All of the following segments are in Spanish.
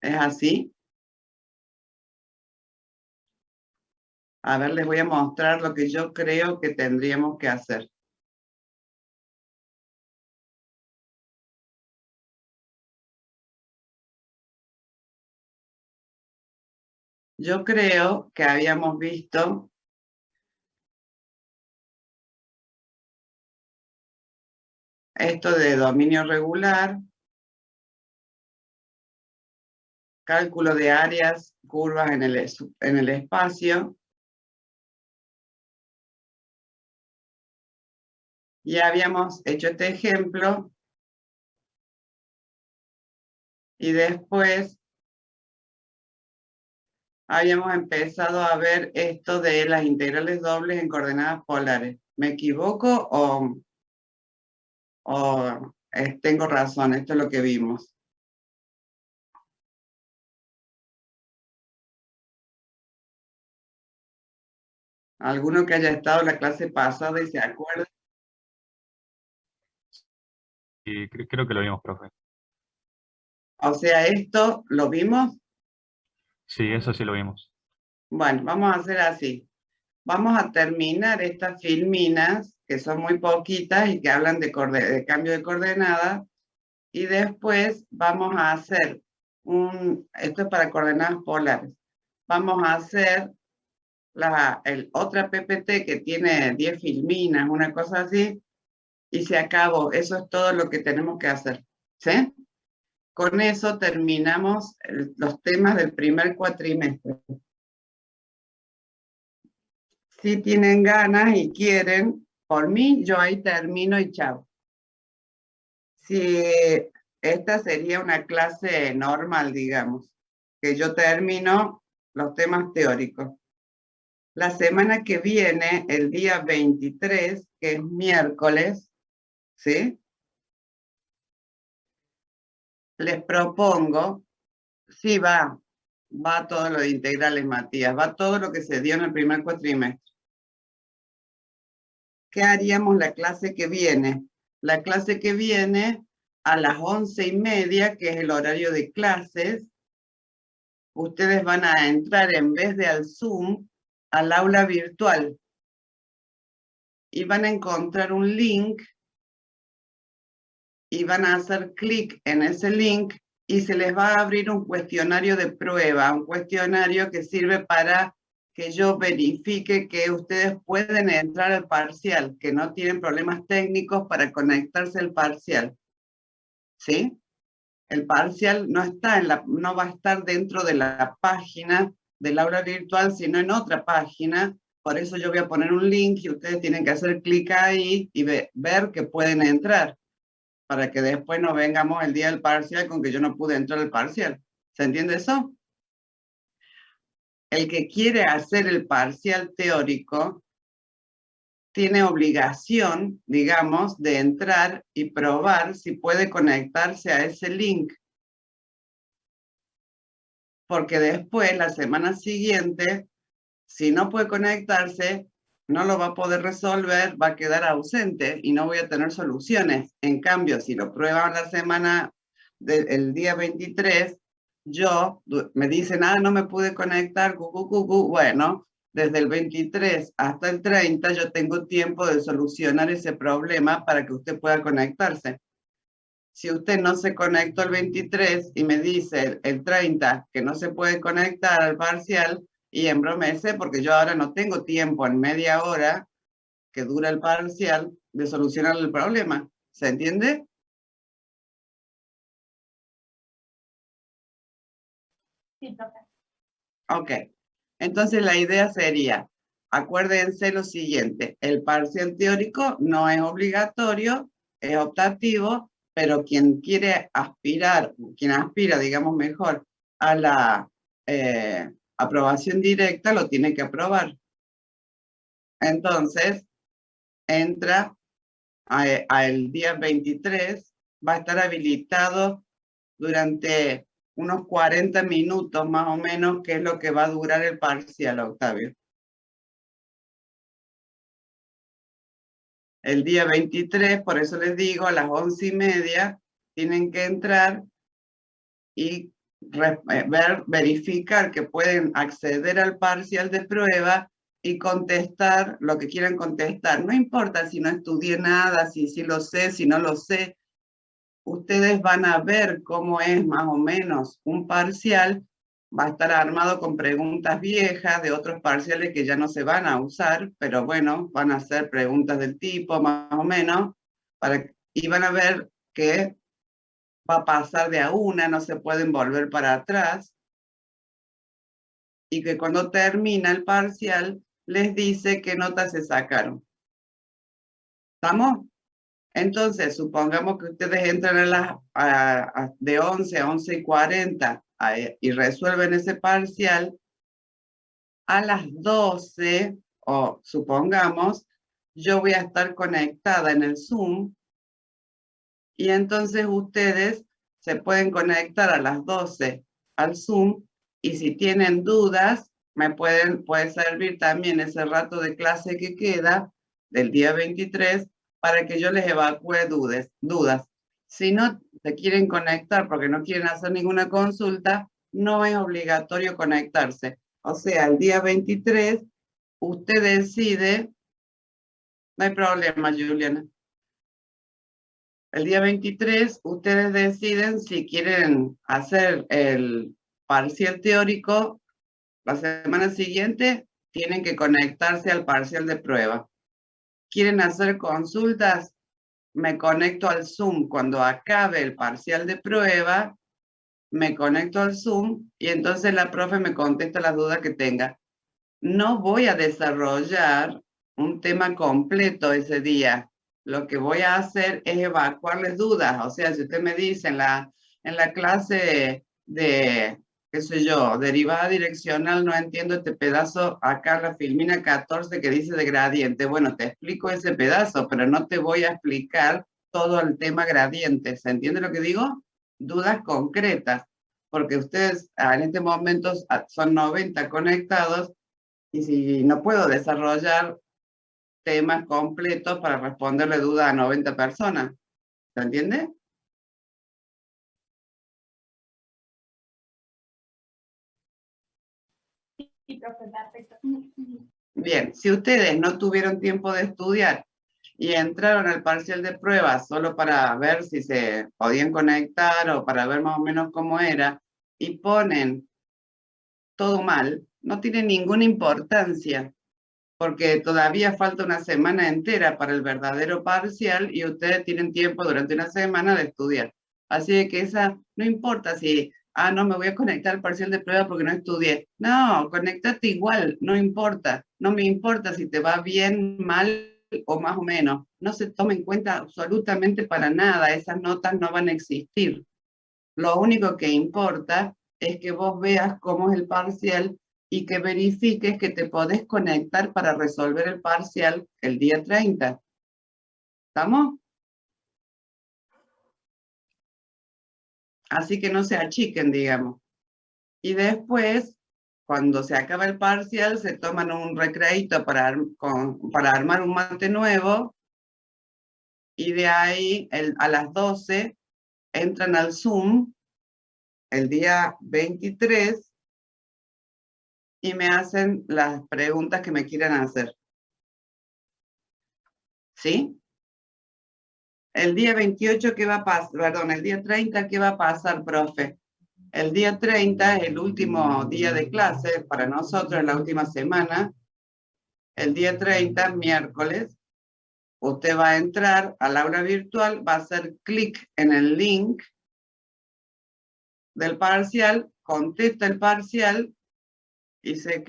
¿Es así? A ver, les voy a mostrar lo que yo creo que tendríamos que hacer. Yo creo que habíamos visto esto de dominio regular, cálculo de áreas, curvas en el espacio. Ya habíamos hecho este ejemplo y después habíamos empezado a ver esto de las integrales dobles en coordenadas polares. ¿Me equivoco o tengo razón? Esto es lo que vimos. ¿Alguno que haya estado en la clase pasada y se acuerda? Y creo que lo vimos, profe. O sea, esto lo vimos. Sí, eso sí lo vimos. Bueno, vamos a hacer así. Vamos a terminar estas filminas, que son muy poquitas y que hablan de cambio de coordenadas, y después vamos a hacer esto es para coordenadas polares, vamos a hacer otra PPT que tiene 10 filminas, una cosa así, y se acabó. Eso es todo lo que tenemos que hacer, ¿sí? Con eso terminamos los temas del primer cuatrimestre. Si tienen ganas y quieren, por mí, yo ahí termino y chao. Si esta sería una clase normal, digamos, que yo termino los temas teóricos. La semana que viene, el día 23, que es miércoles, ¿sí? Les propongo, sí va todo lo de integrales, Matías, va todo lo que se dio en el primer cuatrimestre. ¿Qué haríamos la clase que viene? La clase que viene a las 11:30, que es el horario de clases, ustedes van a entrar en vez de al Zoom, al aula virtual y van a encontrar un link y van a hacer clic en ese link y se les va a abrir un cuestionario de prueba, un cuestionario que sirve para que yo verifique que ustedes pueden entrar al parcial, que no tienen problemas técnicos para conectarse al parcial, ¿sí? El parcial no va a estar dentro de la página del aula virtual, sino en otra página. Por eso yo voy a poner un link y ustedes tienen que hacer clic ahí y ver que pueden entrar, para que después no vengamos el día del parcial con que yo no pude entrar al parcial. ¿Se entiende eso? El que quiere hacer el parcial teórico tiene obligación, digamos, de entrar y probar si puede conectarse a ese link, porque después, la semana siguiente, si no puede conectarse, no lo va a poder resolver, va a quedar ausente y no voy a tener soluciones. En cambio, si lo prueban la semana del día 23, me dicen, no me pude conectar, bueno, desde el 23 hasta el 30 yo tengo tiempo de solucionar ese problema para que usted pueda conectarse. Si usted no se conectó el 23 y me dice el 30 que no se puede conectar al parcial, y embromece porque yo ahora no tengo tiempo en media hora que dura el parcial de solucionar el problema. ¿Se entiende? Sí, profe. Ok. Entonces la idea sería, acuérdense lo siguiente, el parcial teórico no es obligatorio, es optativo, pero quien aspira, digamos mejor, a la aprobación directa, lo tiene que aprobar. Entonces, entra al día 23, va a estar habilitado durante unos 40 minutos más o menos, que es lo que va a durar el parcial, Octavio. El día 23, por eso les digo, a las 11:30, tienen que entrar y verificar que pueden acceder al parcial de prueba y contestar lo que quieran contestar. No importa si no estudié nada, si lo sé, si no lo sé. Ustedes van a ver cómo es más o menos un parcial. Va a estar armado con preguntas viejas de otros parciales que ya no se van a usar, pero bueno, van a ser preguntas del tipo más o menos, y van a ver que va a pasar de a una, no se pueden volver para atrás, y que cuando termina el parcial les dice qué notas se sacaron. ¿Estamos? Entonces, supongamos que ustedes entran de 11 a 11:40 y resuelven ese parcial. A las 12, o supongamos, yo voy a estar conectada en el Zoom, y entonces ustedes se pueden conectar a las 12 al Zoom, y si tienen dudas, puede servir también ese rato de clase que queda del día 23 para que yo les evacúe dudas. Si no se quieren conectar porque no quieren hacer ninguna consulta, no es obligatorio conectarse. O sea, el día 23 usted decide, no hay problema, Juliana. El día 23 ustedes deciden si quieren hacer el parcial teórico. La semana siguiente tienen que conectarse al parcial de prueba. ¿Quieren hacer consultas? Me conecto al Zoom. Cuando acabe el parcial de prueba, me conecto al Zoom y entonces la profe me contesta las dudas que tenga. No voy a desarrollar un tema completo ese día. Lo que voy a hacer es evacuarles dudas. O sea, si usted me dice en la clase de, qué sé yo, derivada direccional, no entiendo este pedazo acá, la filmina 14 que dice de gradiente. Bueno, te explico ese pedazo, pero no te voy a explicar todo el tema gradiente. ¿Se entiende lo que digo? Dudas concretas, porque ustedes en este momento son 90 conectados, y si no puedo desarrollar temas completos para responderle dudas a 90 personas. ¿Se entiende? Sí, profe, perfecto. Bien, si ustedes no tuvieron tiempo de estudiar y entraron al parcial de pruebas solo para ver si se podían conectar o para ver más o menos cómo era, y ponen todo mal, no tiene ninguna importancia, porque todavía falta una semana entera para el verdadero parcial y ustedes tienen tiempo durante una semana de estudiar. Así que no importa si, no me voy a conectar al parcial de prueba porque no estudié. No, conéctate igual, no importa. No me importa si te va bien, mal o más o menos. No se toma en cuenta absolutamente para nada, esas notas no van a existir. Lo único que importa es que vos veas cómo es el parcial y que verifiques que te podés conectar para resolver el parcial el día 30. ¿Estamos? Así que no se achiquen, digamos. Y después, cuando se acaba el parcial, se toman un recreíto para armar un mate nuevo, y de ahí a las 12 entran al Zoom el día 23 y me hacen las preguntas que me quieran hacer. ¿Sí? El día 28, ¿qué va a pasar? Perdón, el día 30, ¿qué va a pasar, profe? El día 30 es el último día de clase para nosotros, en la última semana. El día 30, miércoles, usted va a entrar al aula virtual, va a hacer clic en el link del parcial, contesta el parcial y se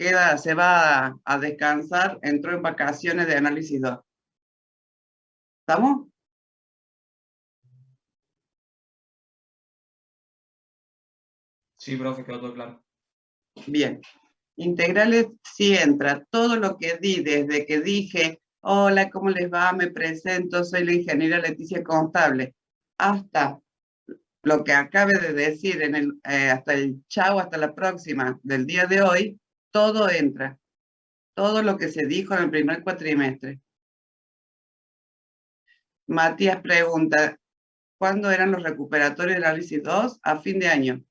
va a descansar, entró en vacaciones de análisis 2. ¿Estamos? Sí, profe, quedó todo claro. Bien. Integrales sí entra. Todo lo que di desde que dije, hola, ¿cómo les va? Me presento, soy la ingeniera Leticia Constable, hasta lo que acabe de decir hasta el chau, hasta la próxima del día de hoy, todo entra. Todo lo que se dijo en el primer cuatrimestre. Matías pregunta, ¿cuándo eran los recuperatorios de análisis 2? A fin de año.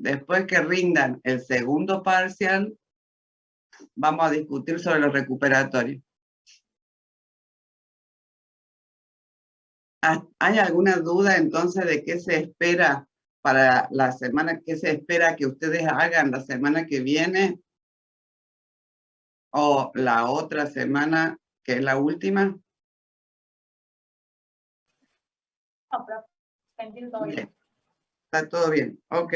Después que rindan el segundo parcial, vamos a discutir sobre los recuperatorios. ¿Hay alguna duda entonces de qué se espera para la semana, qué se espera que ustedes hagan la semana que viene? ¿O la otra semana, que es la última? No, profe, entiendo todo bien. Bien. Está todo bien, ok.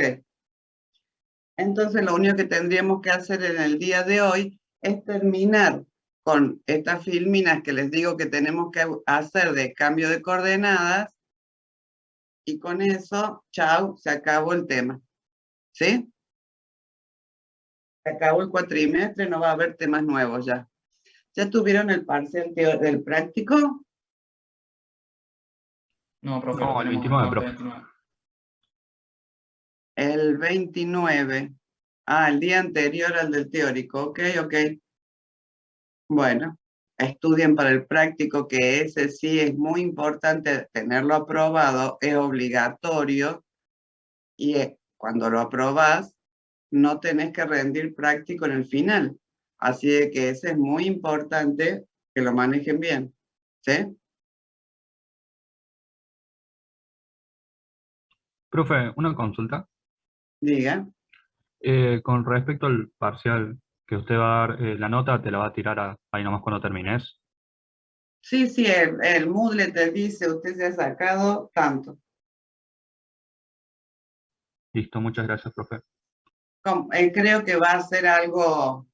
Entonces lo único que tendríamos que hacer en el día de hoy es terminar con estas filminas que les digo que tenemos que hacer de cambio de coordenadas, y con eso, chao, se acabó el tema. ¿Sí? Se acabó el cuatrimestre, no va a haber temas nuevos ya. ¿Ya tuvieron el parcial del práctico? No, profe, No, lo el tenemos 29, martes profe. 29. El 29. Ah, el día anterior al del teórico. Ok, ok. Bueno, estudien para el práctico, que ese sí es muy importante tenerlo aprobado, es obligatorio, y cuando lo aprobás, no tenés que rendir práctico en el final. Así de que ese es muy importante que lo manejen bien. ¿Sí? Profe, una consulta. Diga. Con respecto al parcial que usted va a dar, la nota te la va a tirar ahí nomás cuando termines. Sí, sí, el Moodle te dice, usted se ha sacado tanto. Listo, muchas gracias, profe. Creo que va a ser algo...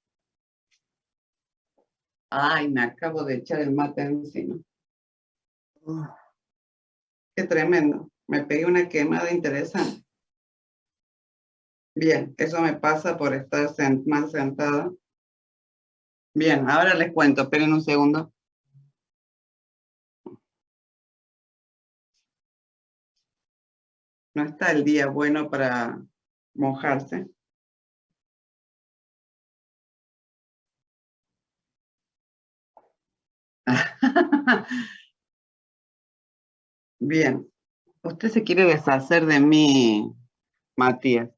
Ay, me acabo de echar el mate encima. Uf, qué tremendo. Me pegué una quemada interesante. Bien, eso me pasa por estar mal sentada. Bien, ahora les cuento, esperen un segundo. No está el día bueno para mojarse. Bien, usted se quiere deshacer de mí, Matías.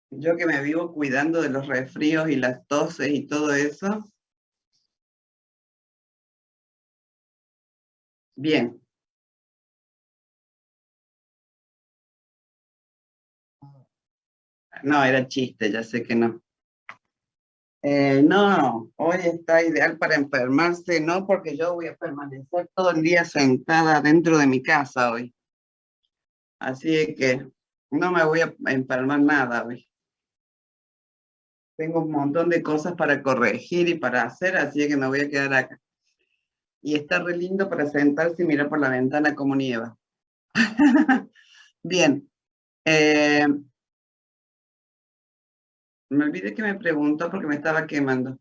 Yo que me vivo cuidando de los resfríos y las toses y todo eso. Bien. No, era chiste, ya sé que no. No, hoy está ideal para enfermarse, no, porque yo voy a permanecer todo el día sentada dentro de mi casa hoy. Así que no me voy a enfermar nada hoy. Tengo un montón de cosas para corregir y para hacer, así que me voy a quedar acá. Y está re lindo para sentarse y mirar por la ventana como nieva. Bien. Me olvidé que me preguntó porque me estaba quemando.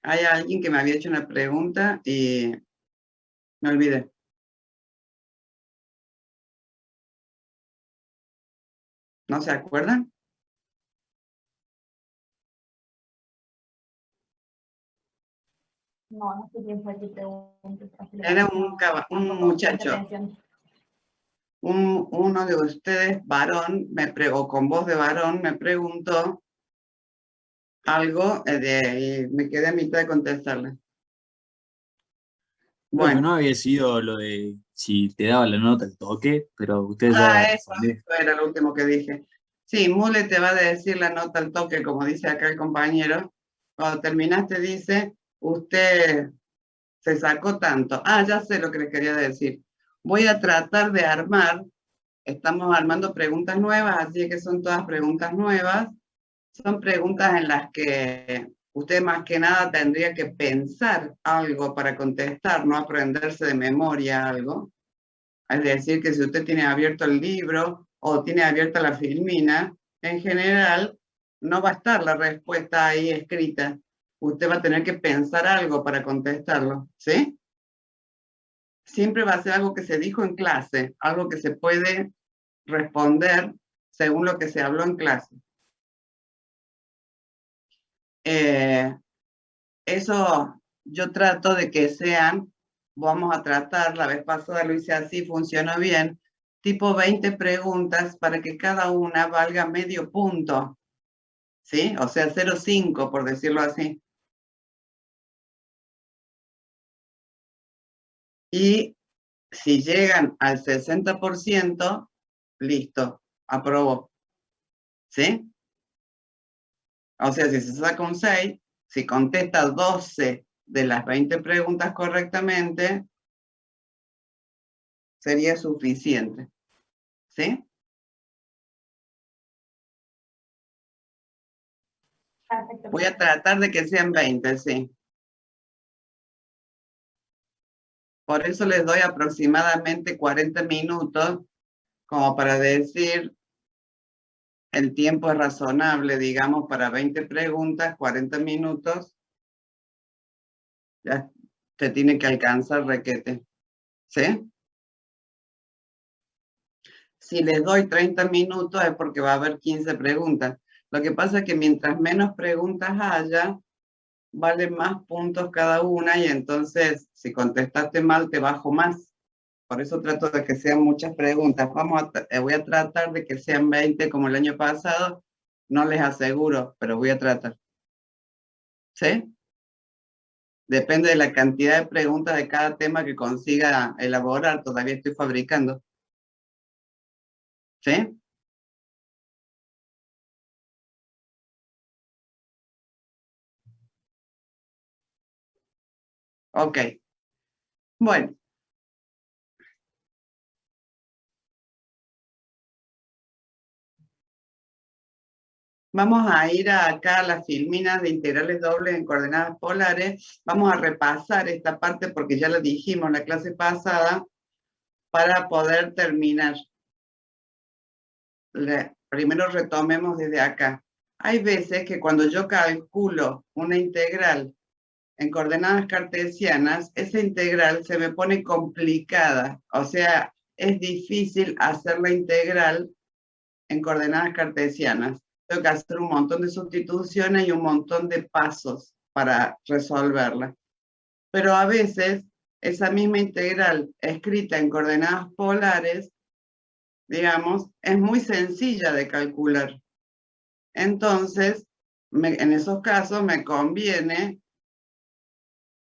Hay alguien que me había hecho una pregunta y me olvidé. ¿No se acuerdan? No, no sé quién fue el que preguntó, profe, Era no, un tampoco muchacho, presté atención. uno de ustedes, varón, o con voz de varón, me preguntó algo y me quedé a mitad de contestarle. Profe, Bueno, no había sido lo de si te daba la nota al toque, pero usted ya eso respondió. era lo último que dije. Sí, Mule te va a decir la nota al toque, como dice acá el compañero. Cuando terminaste dice, usted se sacó tanto. Ah, ya sé lo que le quería decir. Voy a tratar de armar, estamos armando preguntas nuevas, así que son todas preguntas nuevas. Son preguntas en las que usted más que nada tendría que pensar algo para contestar, no aprenderse de memoria algo. Es decir, que si usted tiene abierto el libro o tiene abierta la filmina, en general no va a estar la respuesta ahí escrita. Usted va a tener que pensar algo para contestarlo, ¿sí? Siempre va a ser algo que se dijo en clase, algo que se puede responder según lo que se habló en clase. Eso yo trato de que sean vamos a tratar, la vez pasada lo hice así, funcionó bien, tipo 20 preguntas para que cada una valga medio punto, ¿sí? O sea, 0,5 por decirlo así. Y si llegan al 60%, listo, aprobó, ¿sí? O sea, si se saca un 6, si contesta 12 de las 20 preguntas correctamente, sería suficiente, ¿sí? Perfecto. Voy a tratar de que sean 20, sí. Por eso les doy aproximadamente 40 minutos, como para decir, el tiempo es razonable, digamos, para 20 preguntas, 40 minutos. Ya te tiene que alcanzar requete, ¿sí? Si les doy 30 minutos es porque va a haber 15 preguntas. Lo que pasa es que mientras menos preguntas haya, vale más puntos cada una y entonces si contestaste mal te bajo más. Por eso trato de que sean muchas preguntas. Voy a tratar de que sean 20 como el año pasado. No les aseguro, pero voy a tratar. ¿Sí? Depende de la cantidad de preguntas de cada tema que consiga elaborar. Todavía estoy fabricando. ¿Sí? Ok. Bueno. Vamos a ir acá a las filminas de integrales dobles en coordenadas polares. Vamos a repasar esta parte porque ya lo dijimos en la clase pasada para poder terminar. Primero retomemos desde acá. Hay veces que cuando yo calculo una integral en coordenadas cartesianas, esa integral se me pone complicada. O sea, es difícil hacer la integral en coordenadas cartesianas. Tengo que hacer un montón de sustituciones y un montón de pasos para resolverla. Pero a veces esa misma integral escrita en coordenadas polares, digamos, es muy sencilla de calcular. Entonces, en esos casos me conviene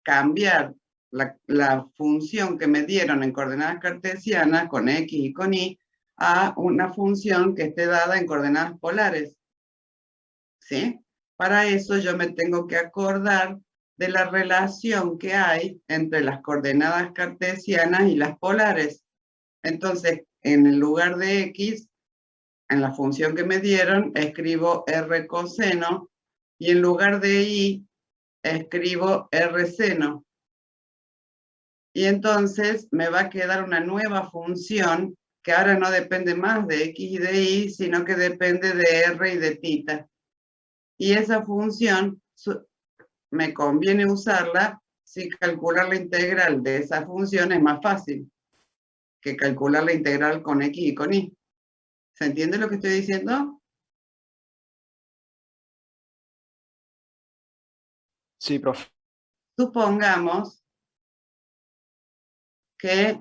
cambiar la función que me dieron en coordenadas cartesianas con X y con Y a una función que esté dada en coordenadas polares. ¿Sí? Para eso yo me tengo que acordar de la relación que hay entre las coordenadas cartesianas y las polares. Entonces, en el lugar de X, en la función que me dieron, escribo R coseno y en lugar de Y, escribo R seno. Y entonces me va a quedar una nueva función que ahora no depende más de X y de Y, sino que depende de R y de θ. Y esa función me conviene usarla si calcular la integral de esa función es más fácil que calcular la integral con X y con Y. ¿Se entiende lo que estoy diciendo? Sí, profe. Supongamos que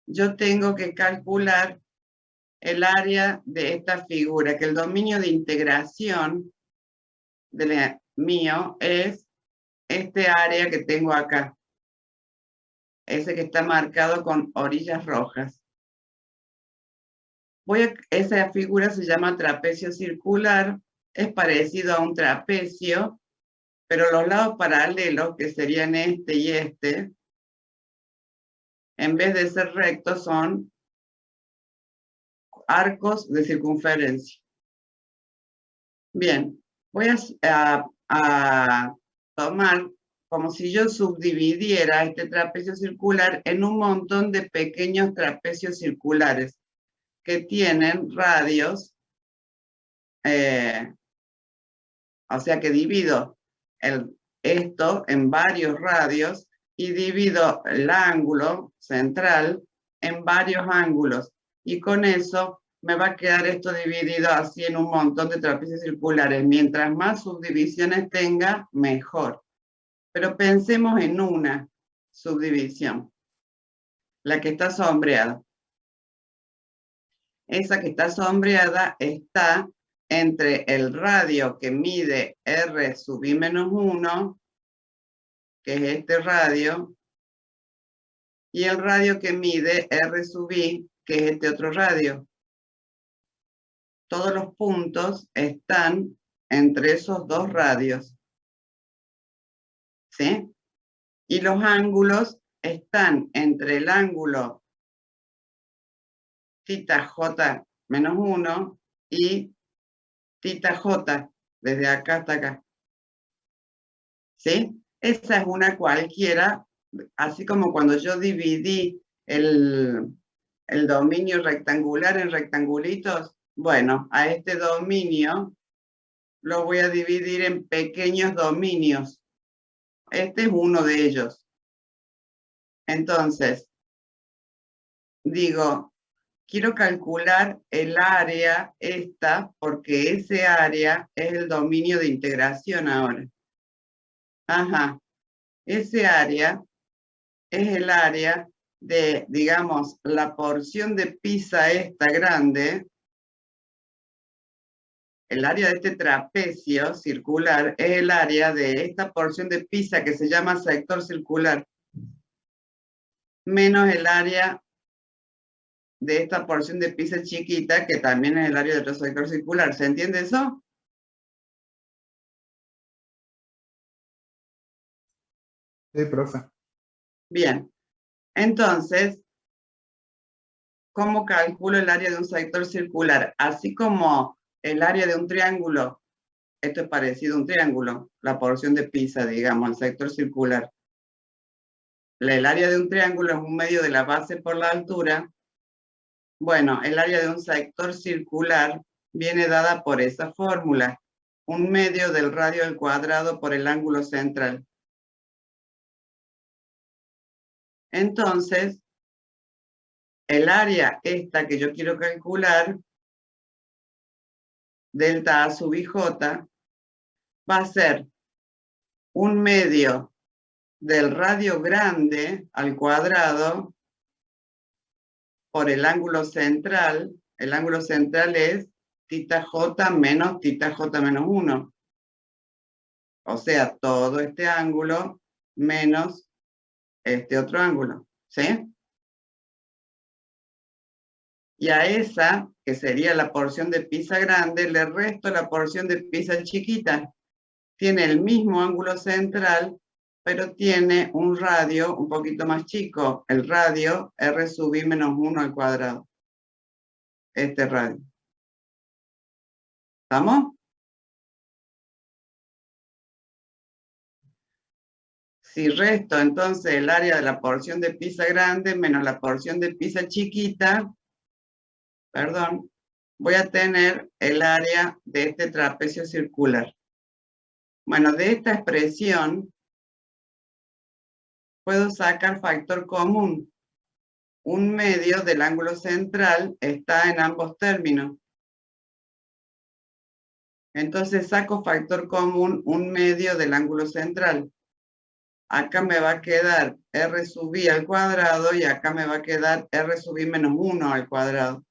yo tengo que calcular el área de esta figura, que el dominio de integración mío es este área que tengo acá. Ese que está marcado con orillas rojas. Esa figura se llama trapecio circular, es parecido a un trapecio, pero los lados paralelos, que serían este y este, en vez de ser rectos, son arcos de circunferencia. Bien, voy a tomar como si yo subdividiera este trapecio circular en un montón de pequeños trapecios circulares que tienen radios, o sea que divido esto en varios radios y divido el ángulo central en varios ángulos. Y con eso me va a quedar esto dividido así en un montón de trapecios circulares. Mientras más subdivisiones tenga, mejor. Pero pensemos en una. subdivisión, la que está sombreada. Esa que está sombreada está entre el radio que mide R sub I menos 1, que es este radio, y el radio que mide R sub I, que es este otro radio. Todos los puntos están entre esos dos radios. ¿Sí? Y los ángulos están entre el ángulo θ j menos 1 y θ j, desde acá hasta acá. ¿Sí? Esa es una cualquiera, así como cuando yo dividí el dominio rectangular en rectangulitos. Bueno, a este dominio lo voy a dividir en pequeños dominios. Este es uno de ellos. Entonces, digo, quiero calcular el área esta, porque ese área es el dominio de integración ahora. Ajá. Ese área es el área de, digamos, la porción de Pisa esta grande. El área de este trapecio circular es el área de esta porción de Pisa que se llama sector circular, menos el área de esta porción de Pisa chiquita, que también es el área de otro sector circular. ¿Se entiende eso? Sí, profe. Bien. Entonces, ¿cómo calculo el área de un sector circular? Así como el área de un triángulo, esto es parecido a un triángulo, la porción de Pisa, digamos, el sector circular. El área de un triángulo es un medio de la base por la altura. Bueno, el área de un sector circular viene dada por esa fórmula, un medio del radio al cuadrado por el ángulo central. Entonces, el área esta que yo quiero calcular, delta A sub IJ, va a ser un medio del radio grande al cuadrado por el ángulo central. El ángulo central es θj menos θj menos 1. O sea, todo este ángulo menos este otro ángulo. ¿Sí? Y a esa, que sería la porción de Pisa grande, le resto la porción de Pisa chiquita. Tiene el mismo ángulo central, pero tiene un radio un poquito más chico. El radio R sub I menos 1 al cuadrado. Este radio. ¿Estamos? Si resto entonces el área de la porción de Pisa grande menos la porción de Pisa chiquita, perdón, voy a tener el área de este trapecio circular. Bueno, de esta expresión puedo sacar factor común. Un medio del ángulo central está en ambos términos. Entonces saco factor común un medio del ángulo central. Acá me va a quedar R sub I al cuadrado y acá me va a quedar R sub I menos 1 al cuadrado.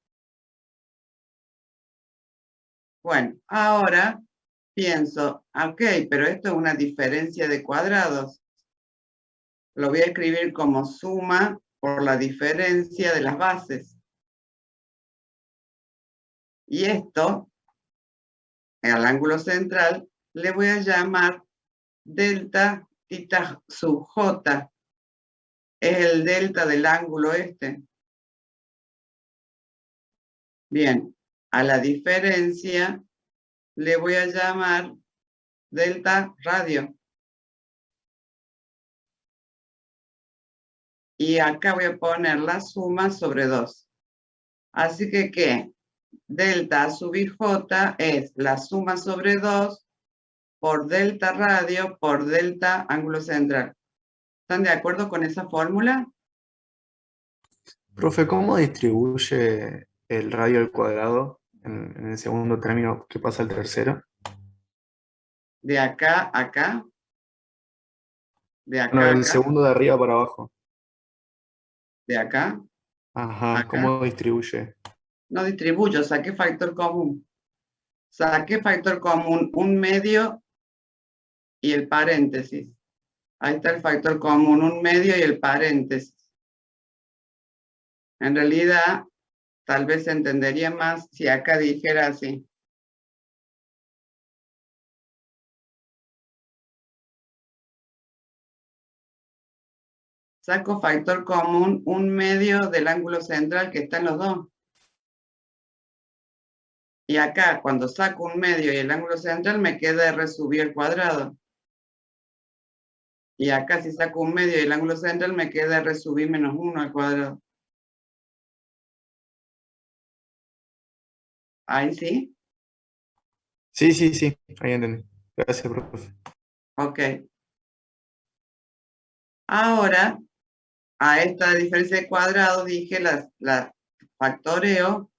Bueno, ahora pienso, ok, pero esto es una diferencia de cuadrados. Lo voy a escribir como suma por la diferencia de las bases. Y esto, al ángulo central, le voy a llamar delta θ sub j. Es el delta del ángulo este. Bien, a la diferencia le voy a llamar delta radio. Y acá voy a poner la suma sobre 2. Así que, ¿qué? Delta sub IJ es la suma sobre 2 por delta radio por delta ángulo central. ¿Están de acuerdo con esa fórmula? Profe, ¿cómo distribuye el radio al cuadrado en el segundo término que pasa al tercero? De acá a acá. De acá No, a el acá, segundo de arriba para abajo. de acá, Ajá, acá. ¿cómo distribuye? No distribuyo, saqué factor común. Saqué factor común, un medio y el paréntesis. Ahí está el factor común, un medio y el paréntesis. En realidad, tal vez se entendería más si acá dijera así. Saco factor común, un medio del ángulo central que está en los dos. Y acá, cuando saco un medio y el ángulo central, me queda R sub I al cuadrado. Y acá, si saco un medio y el ángulo central, me queda R sub I menos 1 al cuadrado. Ahí sí. Sí, sí, sí, ahí entendí. Gracias, profe. Ok. Ahora, a esta diferencia de cuadrado dije la factoreo.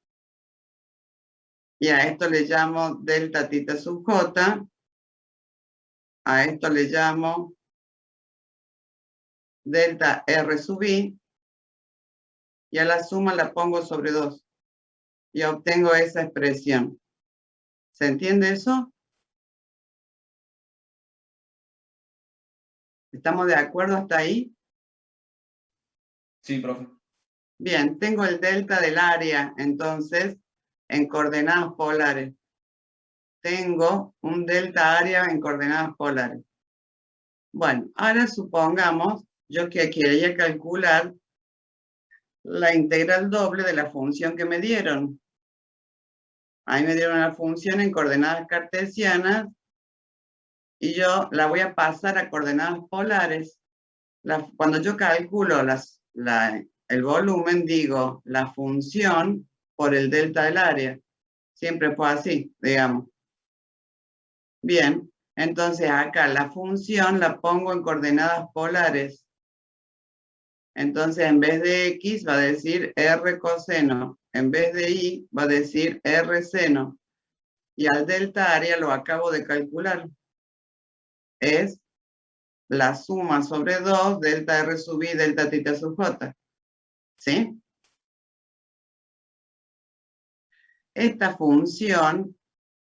Y a esto le llamo delta tita sub j. A esto le llamo delta R sub I. Y a la suma la pongo sobre 2. Y obtengo esa expresión. ¿Se entiende eso? ¿Estamos de acuerdo hasta ahí? Sí, profe. Bien, tengo el delta del área, entonces, en coordenadas polares. Tengo un delta área en coordenadas polares. Bueno, ahora supongamos yo que quería calcular la integral doble de la función que me dieron. Ahí me dieron una función en coordenadas cartesianas y yo la voy a pasar a coordenadas polares. Cuando yo calculo el volumen, digo la función por el delta del área. Siempre fue así, digamos. Bien, entonces acá la función la pongo en coordenadas polares. Entonces en vez de x va a decir r coseno. En vez de y va a decir r seno. Y al delta área lo acabo de calcular. Es la suma sobre 2 delta r sub i delta tita sub j. ¿Sí? Esta función,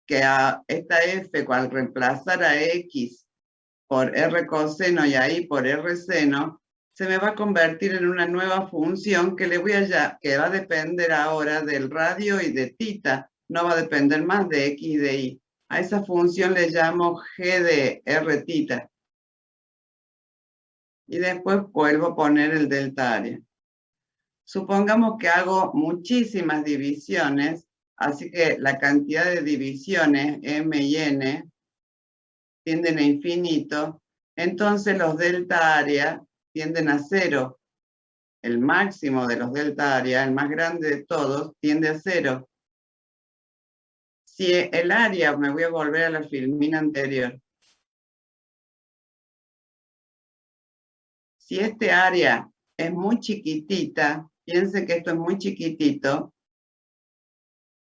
esta f, al reemplazar a x por r coseno y ahí por r seno, se me va a convertir en una nueva función que que va a depender ahora del radio y de tita. No va a depender más de x y de y. A esa función le llamo g de r tita. Y después vuelvo a poner el delta área. Supongamos que hago muchísimas divisiones, así que la cantidad de divisiones, m y n, tienden a infinito, entonces los delta área tienden a 0. El máximo de los delta área, el más grande de todos, tiende a 0. Si el área, me voy a volver a la filmina anterior. Si este área es muy chiquitita, piensen que esto es muy chiquitito.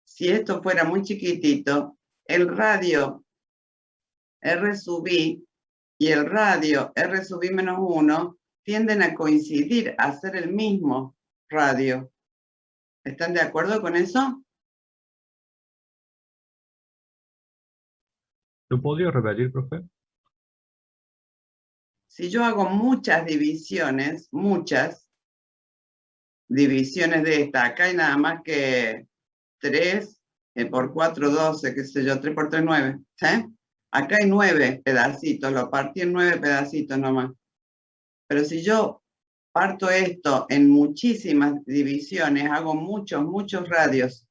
Si esto fuera muy chiquitito, el radio R sub I y el radio R sub I menos 1 tienden a coincidir, a ser el mismo radio. ¿Están de acuerdo con eso? ¿Lo podría repetir, profe? Si yo hago muchas divisiones de esta, acá hay nada más que 3 por 4, 12, qué sé yo, 3 por 3, 9. ¿Sí? Acá hay 9 pedacitos, lo partí en 9 pedacitos nomás. Pero si yo parto esto en muchísimas divisiones, hago muchos radios,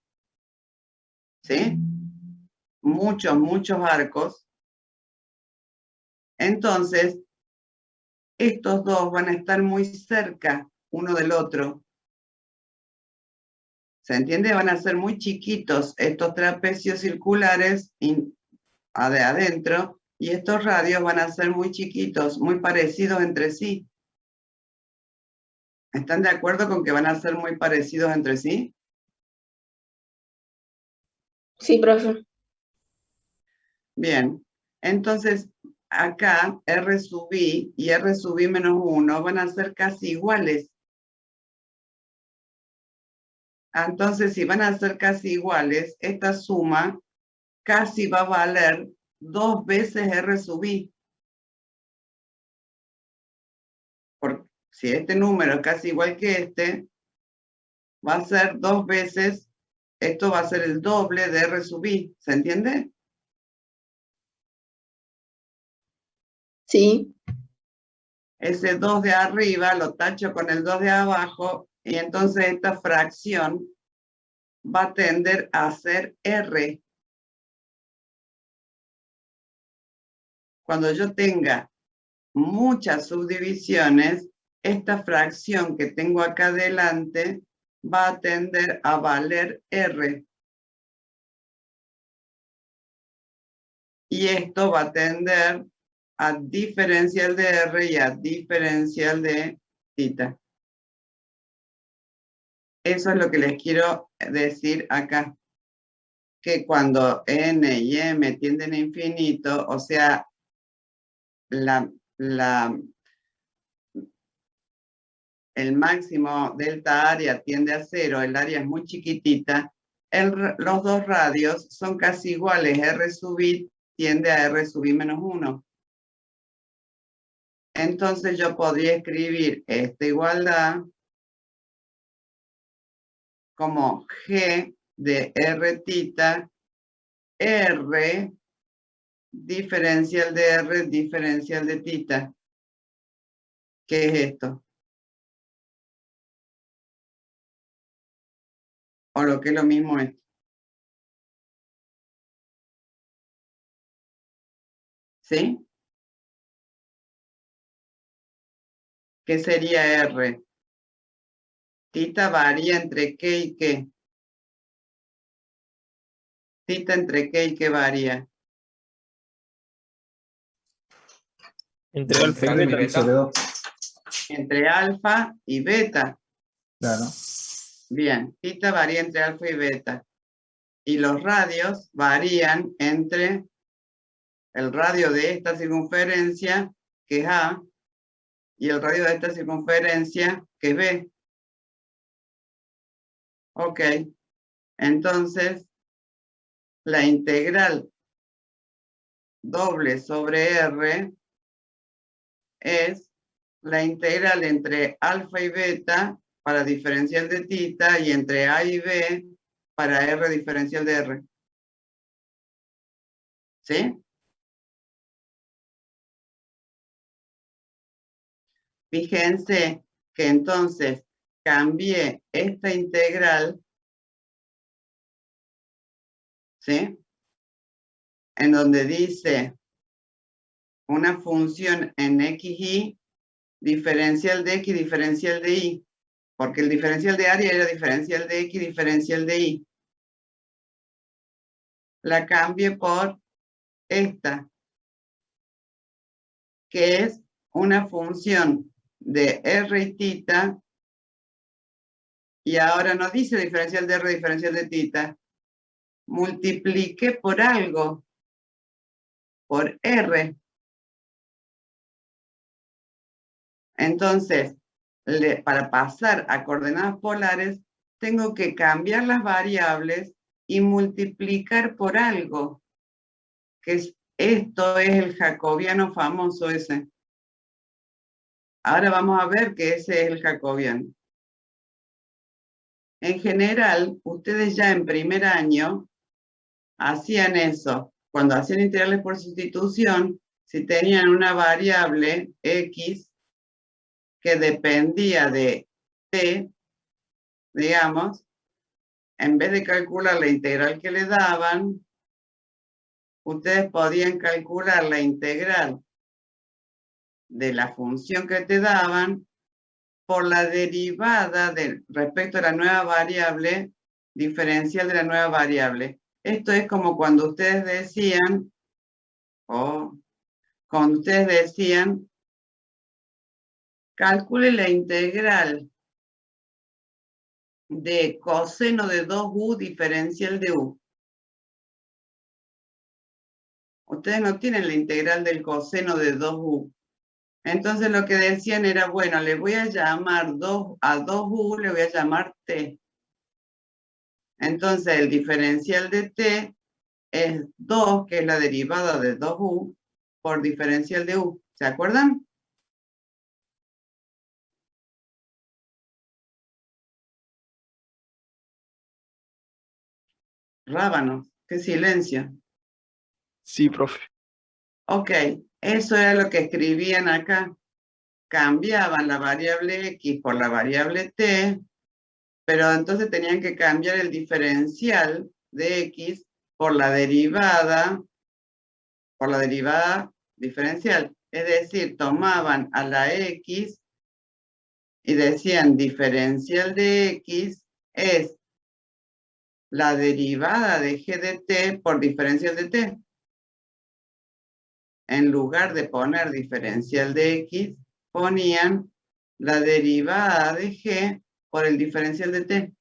¿sí? Muchos arcos. Entonces, estos dos van a estar muy cerca uno del otro. ¿Se entiende? Van a ser muy chiquitos estos trapecios circulares de adentro y estos radios van a ser muy chiquitos, muy parecidos entre sí. ¿Están de acuerdo con que van a ser muy parecidos entre sí? Sí, profe. Bien, entonces acá R sub I y R sub I menos 1 van a ser casi iguales. Entonces, si van a ser casi iguales, esta suma casi va a valer 2 veces R sub I. Porque si este número es casi igual que este, va a ser 2 veces, esto va a ser el doble de R sub I. ¿Se entiende? Sí. Ese 2 de arriba lo tacho con el 2 de abajo y entonces esta fracción va a tender a ser R. Cuando yo tenga muchas subdivisiones, esta fracción que tengo acá adelante va a tender a valer R. Y esto va a tender a diferencial de R y a diferencial de θ. Eso es lo que les quiero decir acá. Que cuando n y m tienden a infinito, o sea, el máximo delta área tiende a 0, el área es muy chiquitita, los dos radios son casi iguales, R sub I tiende a R sub I menos 1. Entonces yo podría escribir esta igualdad como G de R θ, R diferencial de R diferencial de θ. ¿Qué es esto? O lo que es lo mismo esto. ¿Sí? ¿Qué sería R? Θ varía entre qué y qué. ¿Θ entre qué y qué varía? Entre alfa y beta. Sobre 2. Entre alfa y beta. Claro. Bien, θ varía entre alfa y beta. Y los radios varían entre el radio de esta circunferencia, que es A, y el radio de esta circunferencia, que es B. Ok. Entonces, la integral doble sobre R es la integral entre alfa y beta para diferencial de θ y entre A y B para R diferencial de R. ¿Sí? Fíjense que entonces cambié esta integral, ¿sí? En donde dice una función en xy, diferencial de x, diferencial de y, porque el diferencial de área era diferencial de x, diferencial de y. La cambié por esta, que es una función de R y θ, y ahora no dice diferencial de R, diferencial de θ. Multipliqué por algo, por R. Entonces, para pasar a coordenadas polares, tengo que cambiar las variables y multiplicar por algo, que esto es el jacobiano famoso ese. Ahora vamos a ver que ese es el jacobiano. En general, ustedes ya en primer año hacían eso. Cuando hacían integrales por sustitución, si tenían una variable x que dependía de t, digamos, en vez de calcular la integral que le daban, ustedes podían calcular la integral de la función que te daban por la derivada respecto a la nueva variable diferencial de la nueva variable. Esto es como cuando ustedes decían, calcule la integral de coseno de 2u diferencial de u. Ustedes no tienen la integral del coseno de 2u. Entonces lo que decían era, bueno, le voy a llamar a 2u, le voy a llamar t. Entonces el diferencial de t es 2, que es la derivada de 2u, por diferencial de u. ¿Se acuerdan? Rábanos, qué silencio. Sí, profe. Ok, eso era lo que escribían acá. Cambiaban la variable x por la variable t, pero entonces tenían que cambiar el diferencial de x por la derivada diferencial. Es decir, tomaban a la x y decían diferencial de x es la derivada de g de t por diferencial de t. En lugar de poner diferencial de x, ponían la derivada de g por el diferencial de t.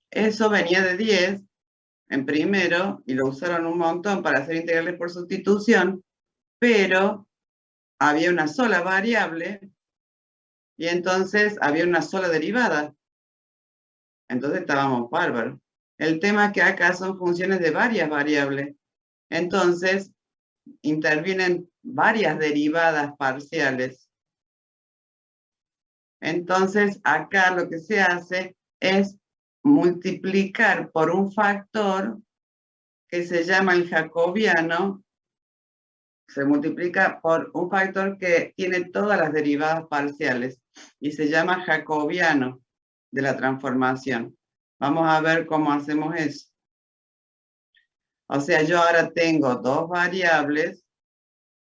Eso venía de 10 en primero y lo usaron un montón para hacer integrales por sustitución, pero había una sola variable y entonces había una sola derivada. Entonces estábamos bárbaros. El tema es que acá son funciones de varias variables. Entonces intervienen varias derivadas parciales. Entonces acá lo que se hace es multiplicar por un factor que se llama el jacobiano. Se multiplica por un factor que tiene todas las derivadas parciales y se llama jacobiano de la transformación. Vamos a ver cómo hacemos eso. O sea, yo ahora tengo dos variables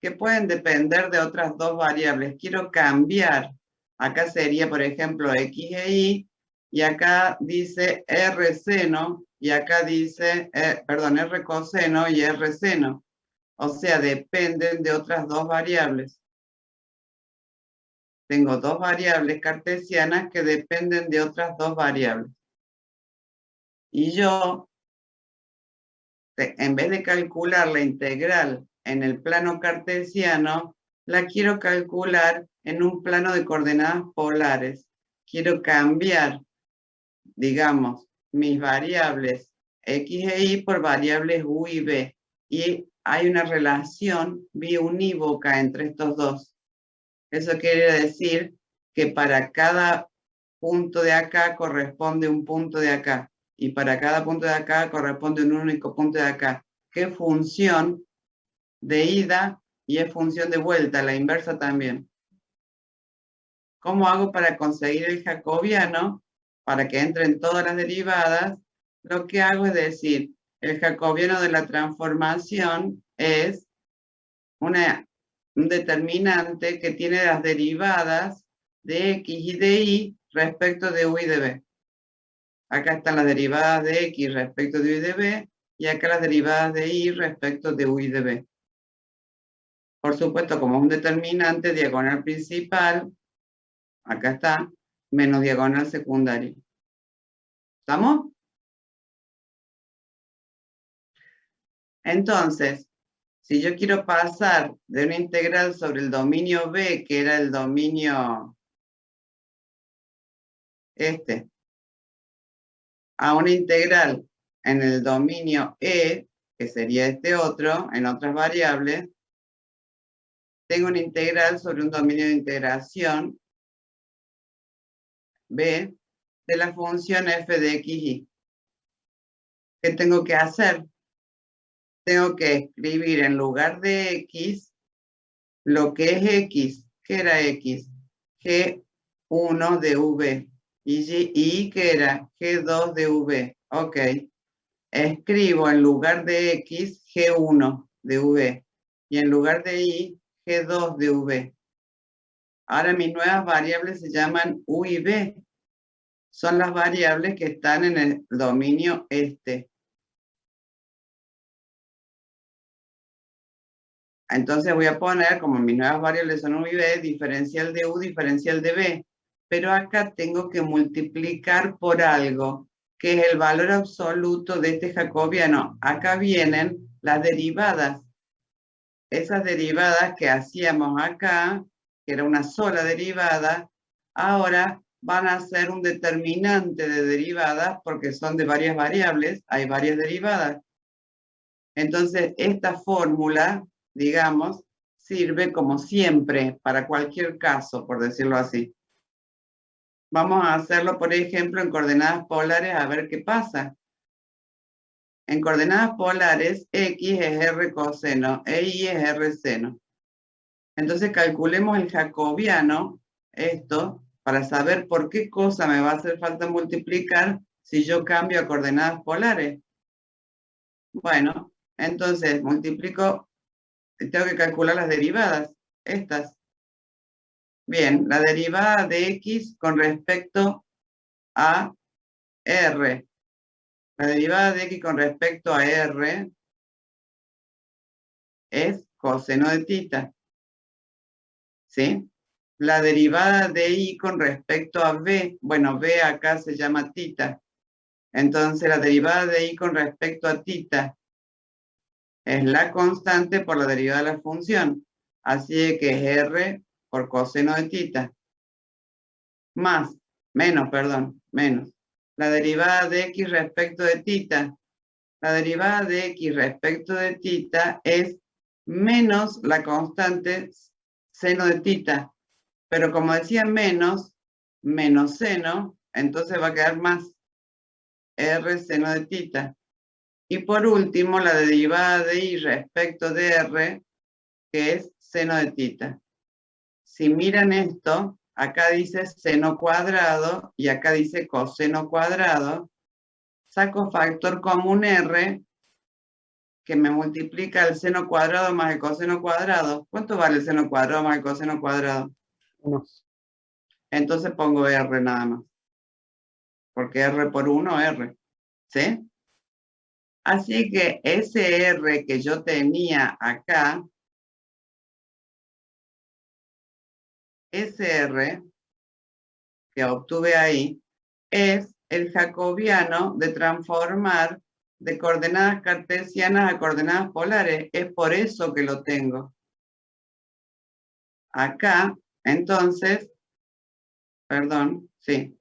que pueden depender de otras dos variables. Quiero cambiar. Acá sería, por ejemplo, x e y, y acá dice r seno, y acá dice, r coseno y r seno. O sea, dependen de otras dos variables. Tengo dos variables cartesianas que dependen de otras dos variables. Y yo, en vez de calcular la integral en el plano cartesiano, la quiero calcular en un plano de coordenadas polares. Quiero cambiar, digamos, mis variables x e y por variables u y b. Y hay una relación biunívoca entre estos dos. Eso quiere decir que para cada punto de acá corresponde un punto de acá. Y para cada punto de acá corresponde un único punto de acá. ¿Qué función de ida y es función de vuelta? La inversa también. ¿Cómo hago para conseguir el jacobiano? Para que entren todas las derivadas. Lo que hago es decir, el jacobiano de la transformación es un determinante que tiene las derivadas de x y de y respecto de u y de b. Acá están las derivadas de x respecto de u y de b, y acá las derivadas de y respecto de u y de b. Por supuesto, como es un determinante, diagonal principal, acá está, menos diagonal secundario. ¿Estamos? Entonces, si yo quiero pasar de una integral sobre el dominio B, que era el dominio a una integral en el dominio E, que sería este otro, en otras variables, tengo una integral sobre un dominio de integración B de la función f de x, y. ¿Qué tengo que hacer? Tengo que escribir en lugar de x lo que es x. ¿Qué era x? G1 de v. Y ¿qué era? G2 de v. Ok. Escribo en lugar de x G1 de v. Y en lugar de y G2 de v. Ahora mis nuevas variables se llaman u y b. Son las variables que están en el dominio este. Entonces voy a poner, como mis nuevas variables son u y b, diferencial de u, diferencial de b. Pero acá tengo que multiplicar por algo que es el valor absoluto de este jacobiano. Acá vienen las derivadas. Esas derivadas que hacíamos acá, que era una sola derivada, ahora van a ser un determinante de derivadas porque son de varias variables, hay varias derivadas. Entonces, esta fórmula, digamos, sirve como siempre para cualquier caso, por decirlo así. Vamos a hacerlo, por ejemplo, en coordenadas polares a ver qué pasa. En coordenadas polares, X es R coseno e Y es R seno. Entonces calculemos el jacobiano, esto, para saber por qué cosa me va a hacer falta multiplicar si yo cambio a coordenadas polares. Bueno, entonces multiplico, tengo que calcular las derivadas, estas. Bien, la derivada de X con respecto a R. La derivada de X con respecto a R es coseno de tita. ¿Sí? La derivada de Y con respecto a B, bueno, B acá se llama tita. Entonces la derivada de Y con respecto a tita es la constante por la derivada de la función. Así que es R por coseno de tita. Menos. La derivada de X respecto de tita. La derivada de X respecto de tita es menos la constante seno de tita. Pero como decía menos seno, entonces va a quedar más R seno de tita. Y por último, la derivada de Y respecto de R, que es seno de tita. Si miran esto, acá dice seno cuadrado y acá dice coseno cuadrado. Saco factor común R, que me multiplica el seno cuadrado más el coseno cuadrado. ¿Cuánto vale el seno cuadrado más el coseno cuadrado? 1. Entonces pongo R nada más. Porque R por 1, R. ¿Sí? Así que ese R que yo tenía acá, ese R que obtuve ahí, es el jacobiano de transformar de coordenadas cartesianas a coordenadas polares. Es por eso que lo tengo. Acá, entonces, perdón, sí.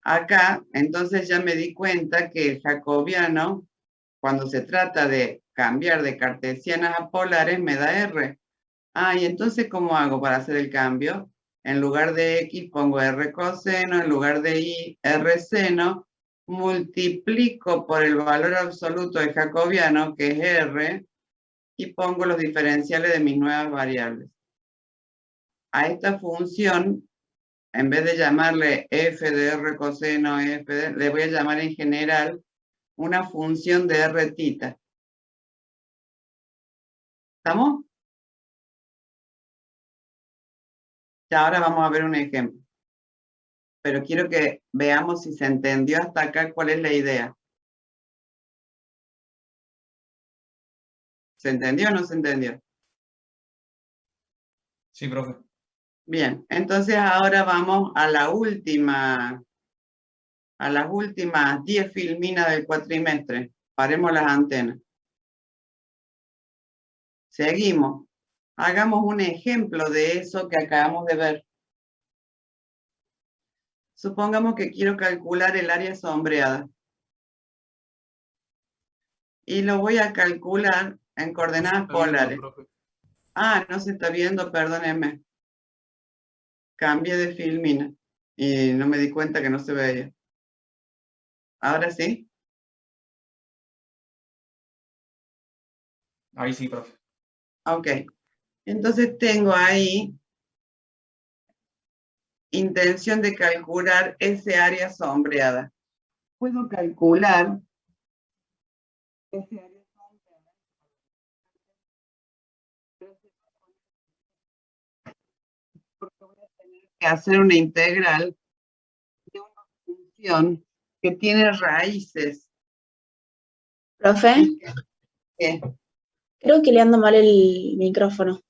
Acá, entonces ya me di cuenta que el jacobiano, cuando se trata de cambiar de cartesianas a polares, me da R. Ah, y entonces, ¿cómo hago para hacer el cambio? En lugar de X pongo R coseno, en lugar de Y, R seno, multiplico por el valor absoluto de jacobiano, que es R, y pongo los diferenciales de mis nuevas variables. A esta función, en vez de llamarle f de R coseno, le voy a llamar en general una función de R tita. ¿Estamos? Ya ahora vamos a ver un ejemplo. Pero quiero que veamos si se entendió hasta acá cuál es la idea. ¿Se entendió o no se entendió? Sí, profe. Bien, entonces ahora vamos a las últimas 10 filminas del cuatrimestre. Paremos las antenas. Seguimos. Hagamos un ejemplo de eso que acabamos de ver. Supongamos que quiero calcular el área sombreada. Y lo voy a calcular en coordenadas polares. Ah, no se está viendo, perdónenme. Cambié de filmina y no me di cuenta que no se veía. ¿Ahora sí? Ahí sí, profe. Ok. Entonces tengo ahí intención de calcular ese área sombreada. Puedo calcular ese área sombreada. Porque voy a tener que hacer una integral de una función que tiene raíces. Profe, ¿Qué? creo que le anda mal el micrófono.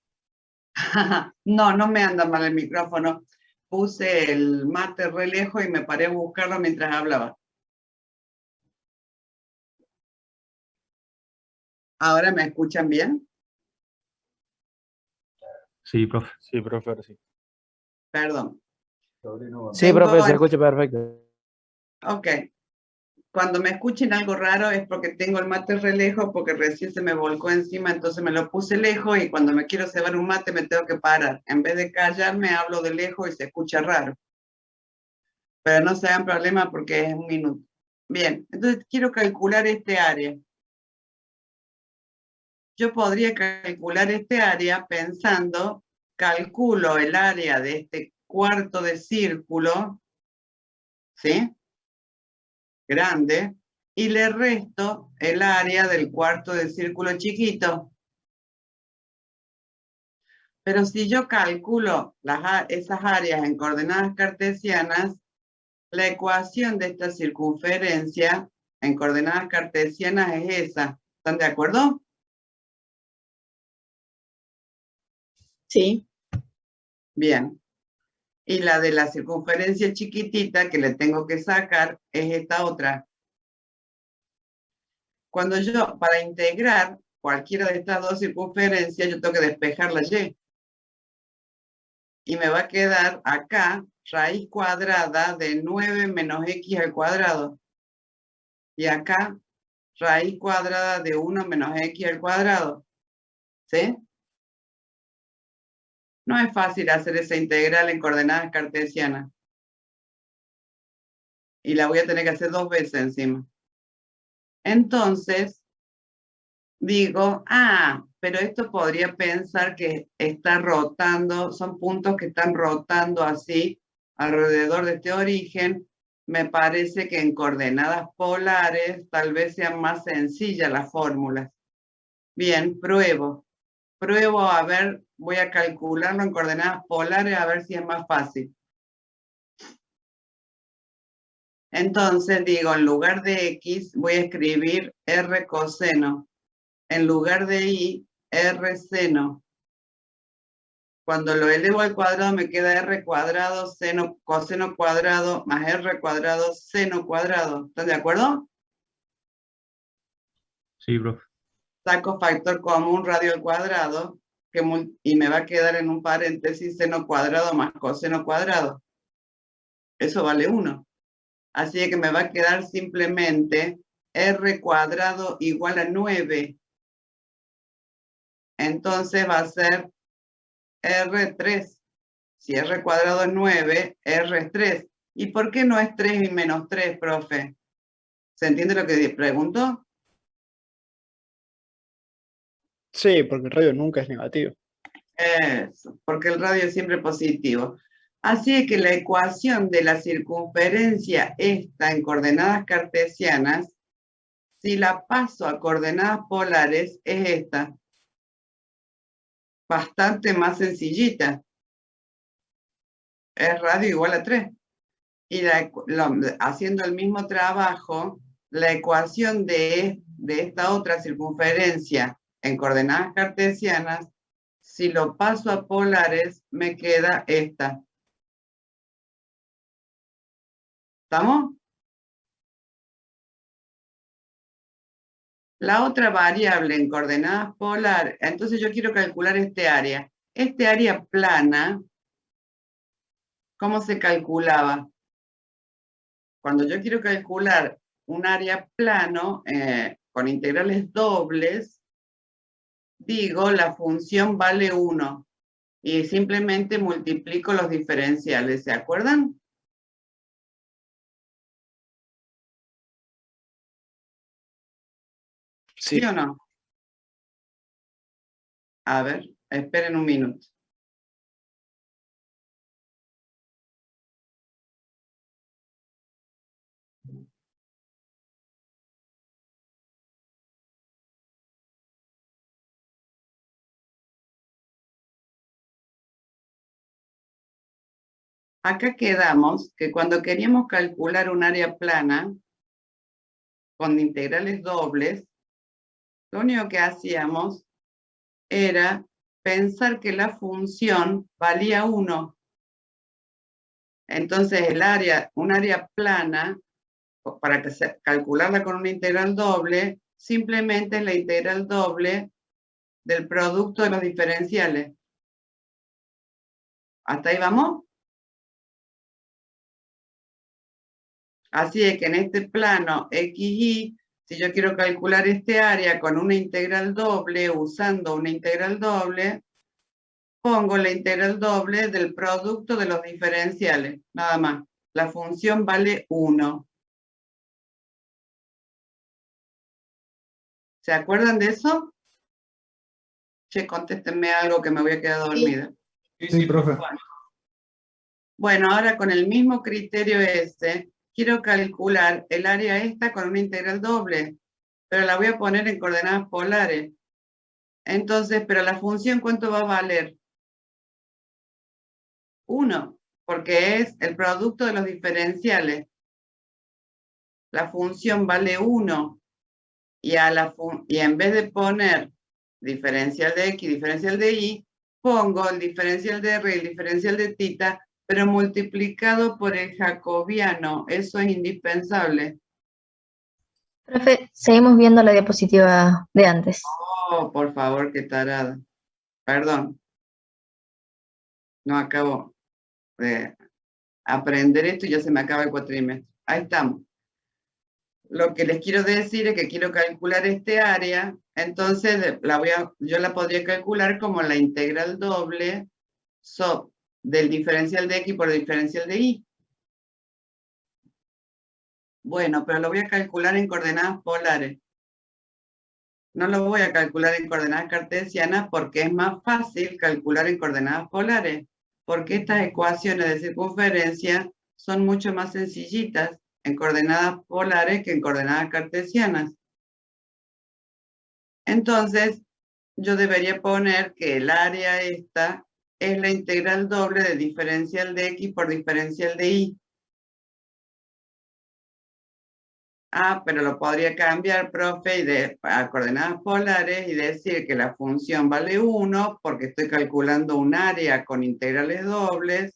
No, no me anda mal el micrófono. Puse el mate re lejos y me paré a buscarlo mientras hablaba. ¿Ahora me escuchan bien? Sí, profe. Sí, profe, ahora sí. Perdón. Sí, Tengo profe, se en- escucha perfecto. Ok. Cuando me escuchen algo raro es porque tengo el mate re lejos, porque recién se me volcó encima, entonces me lo puse lejos y cuando me quiero cebar un mate me tengo que parar. En vez de callarme, hablo de lejos y se escucha raro. Pero no se hagan problema porque es un minuto. Bien, entonces quiero calcular este área. Yo podría calcular este área pensando, calculo el área de este cuarto de círculo, ¿sí? Grande, y le resto el área del cuarto de círculo chiquito. Pero si yo calculo esas áreas en coordenadas cartesianas, la ecuación de esta circunferencia en coordenadas cartesianas es esa. ¿Están de acuerdo? Sí. Bien. Y la de la circunferencia chiquitita que le tengo que sacar es esta otra. Cuando yo, para integrar cualquiera de estas dos circunferencias, yo tengo que despejar la y. Y me va a quedar acá raíz cuadrada de 9 menos x al cuadrado. Y acá raíz cuadrada de 1 menos x al cuadrado. ¿Sí? No es fácil hacer esa integral en coordenadas cartesianas. Y la voy a tener que hacer 2 veces encima. Entonces, digo, pero esto podría pensar que está rotando, son puntos que están rotando así alrededor de este origen. Me parece que en coordenadas polares tal vez sean más sencillas las fórmulas. Bien, pruebo. Pruebo a ver, voy a calcularlo en coordenadas polares a ver si es más fácil. Entonces digo, en lugar de x voy a escribir r coseno. En lugar de y, r seno. Cuando lo elevo al cuadrado me queda r cuadrado seno coseno cuadrado más r cuadrado seno cuadrado. ¿Están de acuerdo? Sí, profe. Saco factor común radio al cuadrado y me va a quedar en un paréntesis seno cuadrado más coseno cuadrado. Eso vale 1. Así que me va a quedar simplemente r cuadrado igual a 9. Entonces va a ser R3. Si R cuadrado es 9, R es 3. ¿Y por qué no es 3 y menos 3, profe? ¿Se entiende lo que pregunto? Sí, porque el radio nunca es negativo. Eso, porque el radio es siempre positivo. Así es que la ecuación de la circunferencia esta en coordenadas cartesianas, si la paso a coordenadas polares, es esta. Bastante más sencillita. Es radio igual a 3. Y haciendo el mismo trabajo, la ecuación de esta otra circunferencia en coordenadas cartesianas, si lo paso a polares, me queda esta. ¿Estamos? La otra variable en coordenadas polares, entonces yo quiero calcular este área. Este área plana, ¿cómo se calculaba? Cuando yo quiero calcular un área plano con integrales dobles, digo la función vale 1 y simplemente multiplico los diferenciales, ¿se acuerdan? Sí. ¿Sí o no? A ver, esperen un minuto. Acá quedamos que cuando queríamos calcular un área plana con integrales dobles, lo único que hacíamos era pensar que la función valía 1. Entonces un área plana, para calcularla con una integral doble, simplemente es la integral doble del producto de los diferenciales. ¿Hasta ahí vamos? Así es que en este plano XY, si yo quiero calcular este área con una integral doble, usando una integral doble, pongo la integral doble del producto de los diferenciales, nada más. La función vale 1. ¿Se acuerdan de eso? Che, contéstenme algo que me voy a quedar dormida. Sí, profe. Bueno, ahora con el mismo criterio ese, quiero calcular el área esta con una integral doble, pero la voy a poner en coordenadas polares. Entonces, pero la función, ¿cuánto va a valer? 1, porque es el producto de los diferenciales. La función vale 1, y en vez de poner diferencial de x, diferencial de y, pongo el diferencial de r y el diferencial de θ, pero multiplicado por el jacobiano. Eso es indispensable. Profe, seguimos viendo la diapositiva de antes. Oh, por favor, qué tarada. Perdón. No acabo de aprender esto y ya se me acaba el cuatrimestre. Ahí estamos. Lo que les quiero decir es que quiero calcular este área, entonces yo la podría calcular como la integral doble del diferencial de x por el diferencial de y. Bueno, pero lo voy a calcular en coordenadas polares. No lo voy a calcular en coordenadas cartesianas porque es más fácil calcular en coordenadas polares, porque estas ecuaciones de circunferencia son mucho más sencillitas en coordenadas polares que en coordenadas cartesianas. Entonces, yo debería poner que el área esta es la integral doble de diferencial de x por diferencial de y. Ah, pero lo podría cambiar, profe, a coordenadas polares y decir que la función vale 1 porque estoy calculando un área con integrales dobles.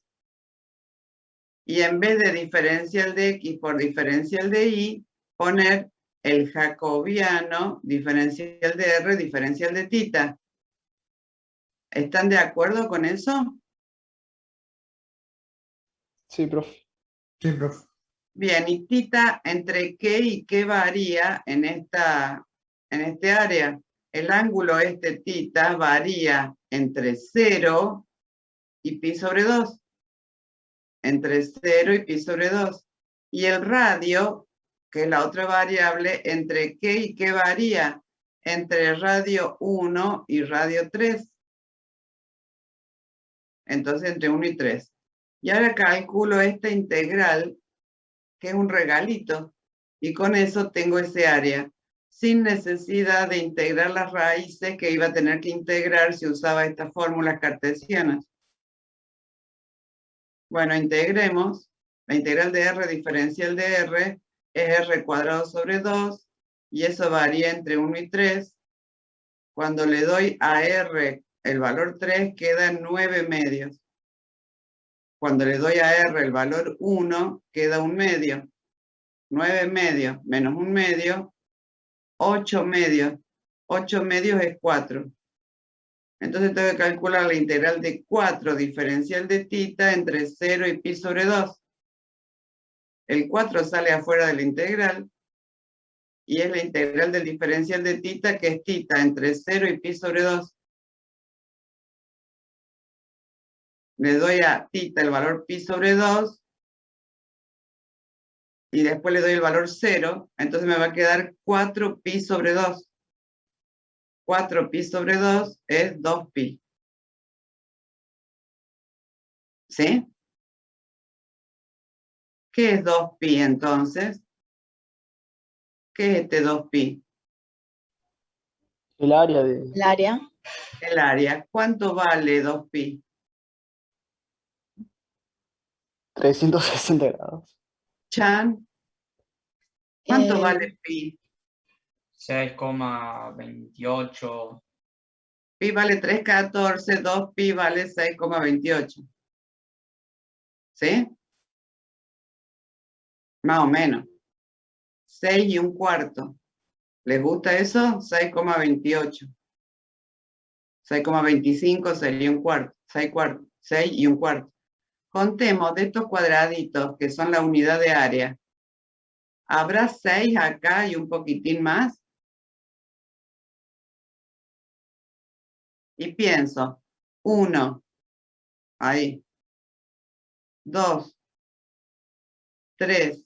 Y en vez de diferencial de x por diferencial de y, poner el jacobiano, diferencial de r, diferencial de θ. ¿Están de acuerdo con eso? Sí, profe. Sí, profe. Bien, y θ, ¿entre qué y qué varía en este área? El ángulo θ varía entre 0 y pi sobre 2. Entre 0 y pi sobre 2. Y el radio, que es la otra variable, ¿entre qué y qué varía? Entre radio 1 y radio 3. Entonces, entre 1 y 3. Y ahora calculo esta integral, que es un regalito, y con eso tengo ese área, sin necesidad de integrar las raíces que iba a tener que integrar si usaba estas fórmulas cartesianas. Bueno, integremos. La integral de r diferencial de r es r cuadrado sobre 2, y eso varía entre 1 y 3. Cuando le doy a r el valor 3, queda 9 medios. Cuando le doy a r el valor 1, queda 1 medio. 9 medios menos 1 medio, 8 medios. 8 medios es 4. Entonces tengo que calcular la integral de 4 diferencial de θ entre 0 y pi sobre 2. El 4 sale afuera de la integral y es la integral del diferencial de θ, que es θ entre 0 y pi sobre 2. Le doy a θ el valor pi sobre 2 y después le doy el valor 0, entonces me va a quedar 4 pi sobre 2. 4 pi sobre 2 es 2 pi. ¿Sí? ¿Qué es 2 pi entonces? ¿Qué es este 2 pi? El área de... El área. El área. ¿Cuánto vale 2 pi? 360 grados. Chan. ¿Cuánto Eh, vale pi? 6,28. Pi vale 3,14, 2 pi vale 6,28. ¿Sí? Más o menos. 6 1/4. ¿Les gusta eso? 6,28. 6,25 sería un cuarto. 6 cuartos. 6 y un cuarto. Contemos de estos cuadraditos que son la unidad de área. ¿Habrá 6 acá y un poquitín más? Y pienso, 1, ahí, 2, 3,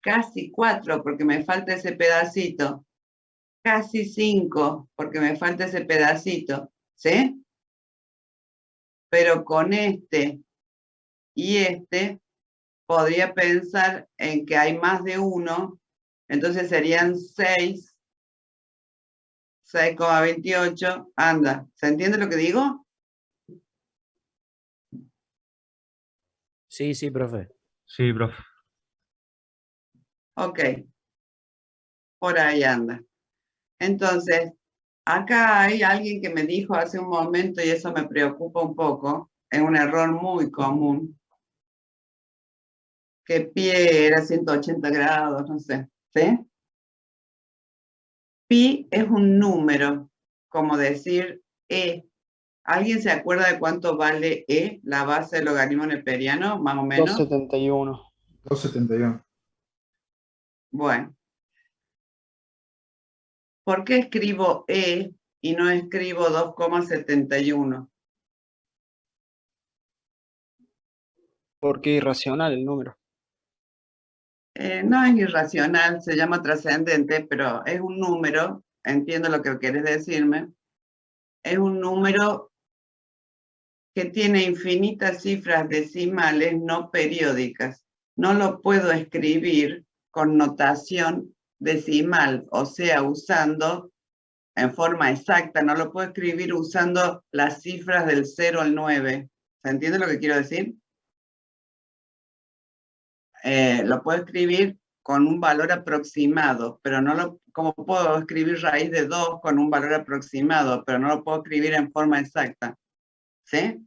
casi 4 porque me falta ese pedacito, casi 5 porque me falta ese pedacito, ¿sí? Pero con este y este podría pensar en que hay más de 1, entonces serían 6, 6,28, anda, ¿se entiende lo que digo? Sí, profe. Sí, profe. Ok, por ahí anda. Entonces, acá hay alguien que me dijo hace un momento, y eso me preocupa un poco, es un error muy común, que pi era 180 grados, no sé, ¿sí? Pi es un número, como decir E. ¿Alguien se acuerda de cuánto vale E, la base del logaritmo neperiano, más o menos? 271. 271. Bueno. ¿Por qué escribo E y no escribo 2,71? Porque irracional el número. No es irracional, se llama trascendente, pero es un número, entiendo lo que querés decirme, es un número que tiene infinitas cifras decimales no periódicas. No lo puedo escribir con notación decimal, o sea, usando en forma exacta, no lo puedo escribir usando las cifras del 0 al 9. ¿Se entiende lo que quiero decir? Lo puedo escribir con un valor aproximado, pero no lo, como puedo escribir raíz de 2 con un valor aproximado, pero no lo puedo escribir en forma exacta, ¿sí?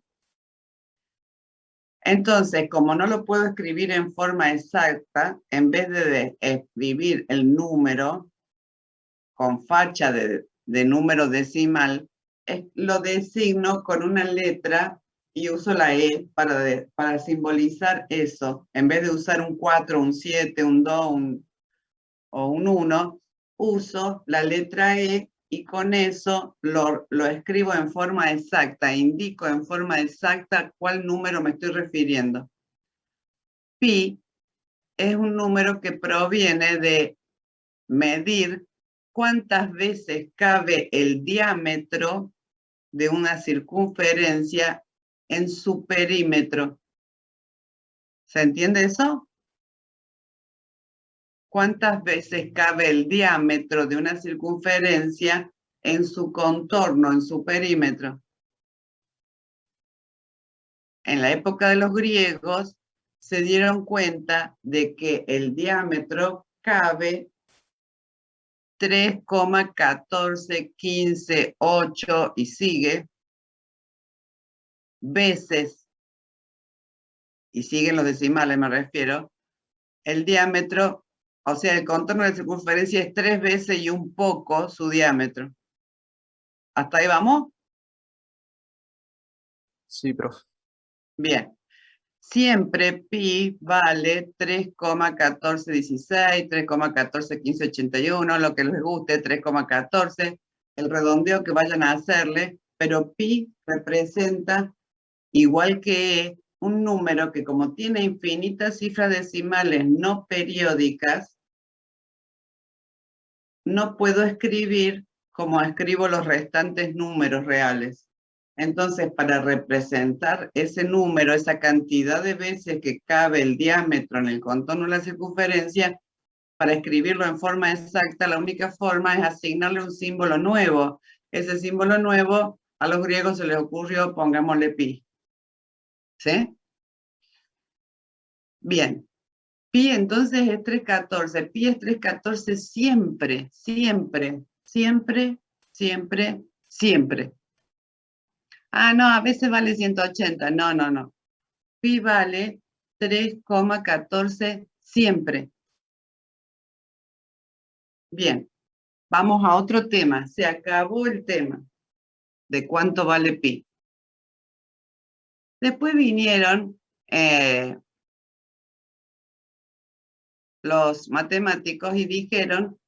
Entonces, como no lo puedo escribir en forma exacta, en vez de escribir el número con facha de número decimal, lo designo con una letra y uso la E para simbolizar eso. En vez de usar un 4, un 7, un 2 o un 1, uso la letra E y con eso lo escribo en forma exacta, indico en forma exacta a cuál número me estoy refiriendo. Pi es un número que proviene de medir cuántas veces cabe el diámetro de una circunferencia en su perímetro. ¿Se entiende eso? ¿Cuántas veces cabe el diámetro de una circunferencia en su contorno, en su perímetro? En la época de los griegos se dieron cuenta de que el diámetro cabe 3,1415,8 y sigue veces, y siguen los decimales me refiero, el diámetro, o sea, el contorno de la circunferencia es 3 veces y un poco su diámetro. ¿Hasta ahí vamos? Sí, profe. Bien. Siempre pi vale 3,1416, 3,141581, lo que les guste, 3,14, el redondeo que vayan a hacerle, pero pi representa, igual que un número que como tiene infinitas cifras decimales no periódicas, no puedo escribir como escribo los restantes números reales. Entonces, para representar ese número, esa cantidad de veces que cabe el diámetro en el contorno de la circunferencia, para escribirlo en forma exacta, la única forma es asignarle un símbolo nuevo. Ese símbolo nuevo, a los griegos se les ocurrió, pongámosle pi. ¿Sí? Bien. Pi entonces es 3,14. Pi es 3,14 siempre, siempre, siempre, siempre, siempre. Ah, no, a veces vale 180. No, no, no. Pi vale 3,14 siempre. Bien, vamos a otro tema. Se acabó el tema de cuánto vale pi. Después vinieron los matemáticos y dijeron,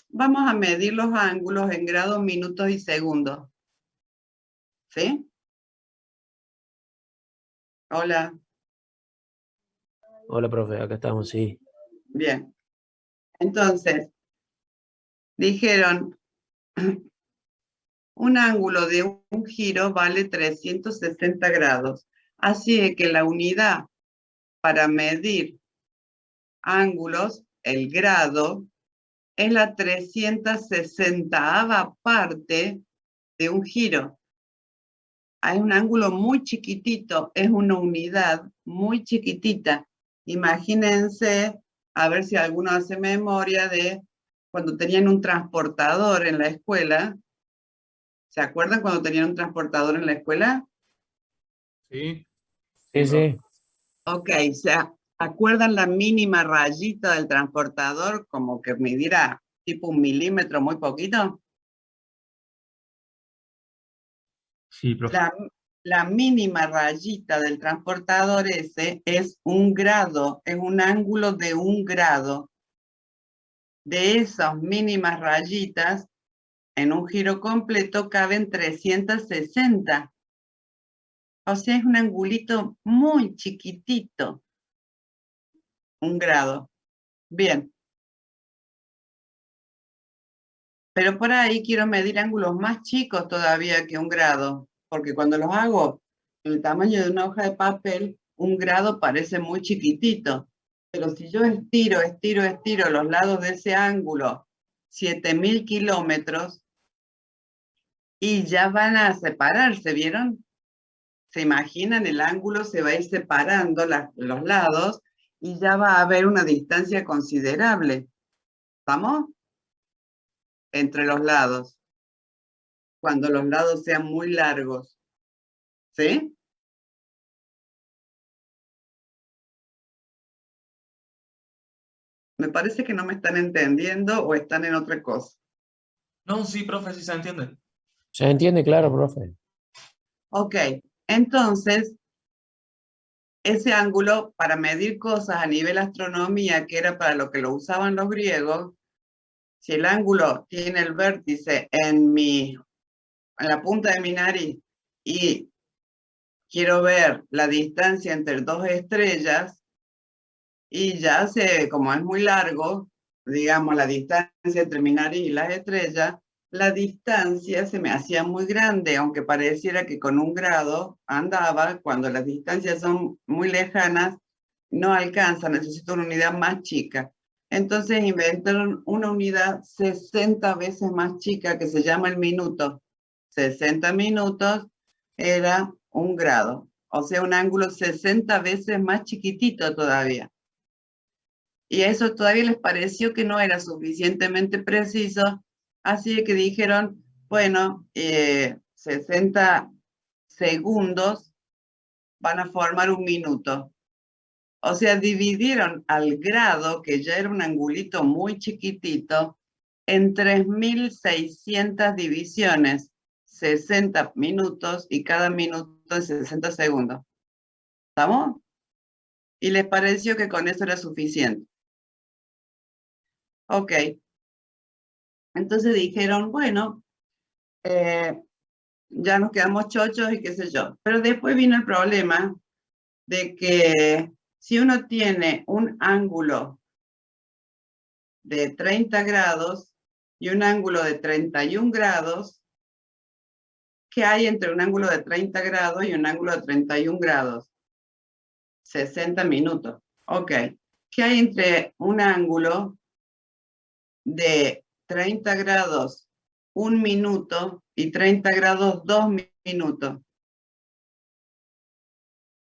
vamos a medir los ángulos en grados, minutos y segundos. ¿Sí? Hola. Hola, profe, acá estamos, sí. Bien. Entonces, dijeron, un ángulo de un giro vale 360 grados. Así que la unidad para medir ángulos, el grado, es la 360ª parte de un giro. Hay un ángulo muy chiquitito, es una unidad muy chiquitita. Imagínense, a ver si alguno hace memoria de cuando tenían un transportador en la escuela. ¿Se acuerdan cuando tenían un transportador en la escuela? Sí. Sí, sí. Ok, ¿se acuerdan la mínima rayita del transportador como que midiera tipo 1 milímetro, muy poquito? Sí, profe. La mínima rayita del transportador ese es 1 grado, es un ángulo de 1 grado. De esas mínimas rayitas, en un giro completo caben 360. O sea, es un angulito muy chiquitito. 1 grado. Bien. Pero por ahí quiero medir ángulos más chicos todavía que 1 grado, porque cuando los hago en el tamaño de una hoja de papel, 1 grado parece muy chiquitito. Pero si yo estiro los lados de ese ángulo 7000 kilómetros, y ya van a separarse, ¿vieron? ¿Se imaginan? El ángulo se va a ir separando los lados y ya va a haber una distancia considerable. ¿Vamos? Entre los lados. Cuando los lados sean muy largos. ¿Sí? Me parece que no me están entendiendo o están en otra cosa. No, sí, profe, sí se entiende. ¿Se entiende claro, profe? Ok, entonces, ese ángulo para medir cosas a nivel astronomía, que era para lo que lo usaban los griegos, si el ángulo tiene el vértice en la punta de mi nariz y quiero ver la distancia entre 2 estrellas, y ya sé, como es muy largo, digamos, la distancia entre mi nariz y las estrellas, la distancia se me hacía muy grande, aunque pareciera que con 1 grado andaba. Cuando las distancias son muy lejanas, no alcanza, necesito una unidad más chica. Entonces inventaron una unidad 60 veces más chica que se llama el minuto. 60 minutos era 1 grado, o sea, un ángulo 60 veces más chiquitito todavía. Y eso todavía les pareció que no era suficientemente preciso, así que dijeron, bueno, 60 segundos van a formar 1 minuto. O sea, dividieron al grado, que ya era un angulito muy chiquitito, en 3600 divisiones, 60 minutos y cada minuto en 60 segundos. ¿Estamos? Y les pareció que con eso era suficiente. Ok. Entonces dijeron, bueno, ya nos quedamos chochos y qué sé yo. Pero después vino el problema de que si uno tiene un ángulo de 30 grados y un ángulo de 31 grados, ¿qué hay entre un ángulo de 30 grados y un ángulo de 31 grados? 60 minutos. Ok. ¿Qué hay entre un ángulo de 30 grados 1 minuto y 30 grados 2 minutos?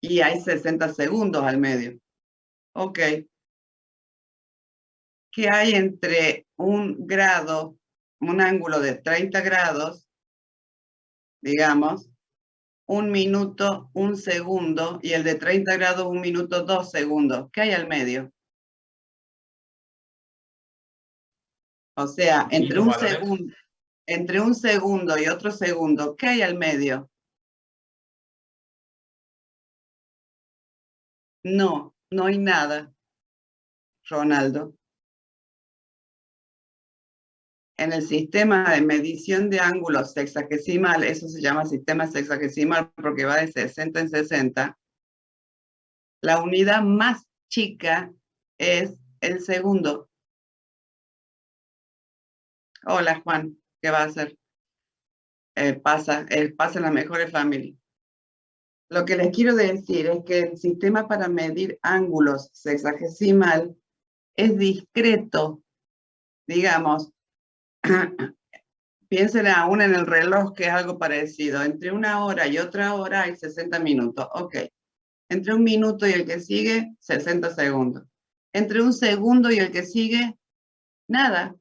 Y hay 60 segundos al medio. Ok. ¿Qué hay entre un grado, un ángulo de 30 grados, digamos, 1 minuto, 1 segundo, y el de 30 grados, 1 minuto, 2 segundos? ¿Qué hay al medio? O sea, ¿Y entre los un valores? segundo, entre un segundo y otro segundo, ¿qué hay al medio? No, no hay nada, Ronaldo. En el sistema de medición de ángulos sexagesimal, eso se llama sistema sexagesimal porque va de 60 en 60, la unidad más chica es el segundo. Hola, Juan, ¿qué va a hacer? Pasa en las mejores familias. Lo que les quiero decir es que el sistema para medir ángulos sexagesimal es discreto, digamos. Piensen aún en el reloj, que es algo parecido. Entre una hora y otra hora hay 60 minutos. Ok. Entre un minuto y el que sigue, 60 segundos. Entre un segundo y el que sigue, nada.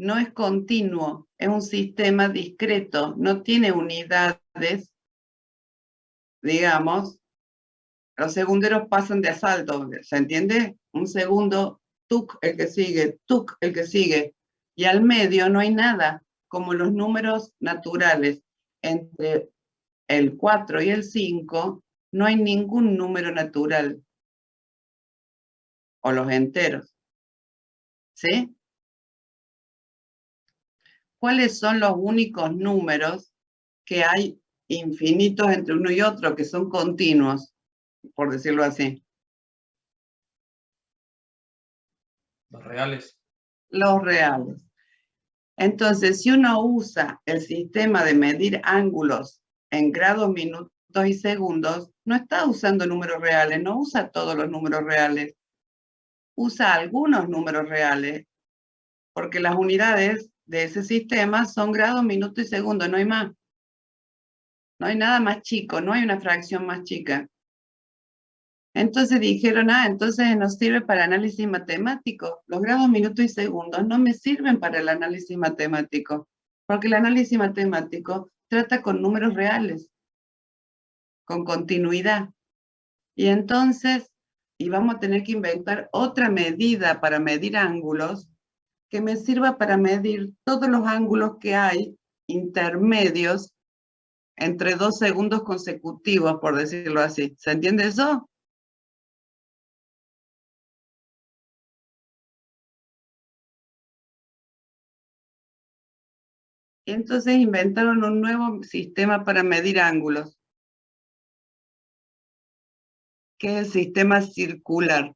No es continuo, es un sistema discreto, no tiene unidades, digamos. Los segunderos pasan de asalto, ¿se entiende? Un segundo, tuc, el que sigue, tuc, el que sigue. Y al medio no hay nada, como los números naturales. Entre el 4 y el 5 no hay ningún número natural. O los enteros. ¿Sí? ¿Cuáles son los únicos números que hay infinitos entre uno y otro, que son continuos, por decirlo así? Los reales. Los reales. Entonces, si uno usa el sistema de medir ángulos en grados, minutos y segundos, no está usando números reales, no usa todos los números reales, usa algunos números reales, porque las unidades de ese sistema son grados, minutos y segundos, no hay más. No hay nada más chico, no hay una fracción más chica. Entonces dijeron, entonces nos sirve para análisis matemático. Los grados, minutos y segundos no me sirven para el análisis matemático, porque el análisis matemático trata con números reales, con continuidad. Y entonces íbamos a tener que inventar otra medida para medir ángulos que me sirva para medir todos los ángulos que hay intermedios entre 2 segundos consecutivos, por decirlo así. ¿Se entiende eso? Y entonces inventaron un nuevo sistema para medir ángulos, que es el sistema circular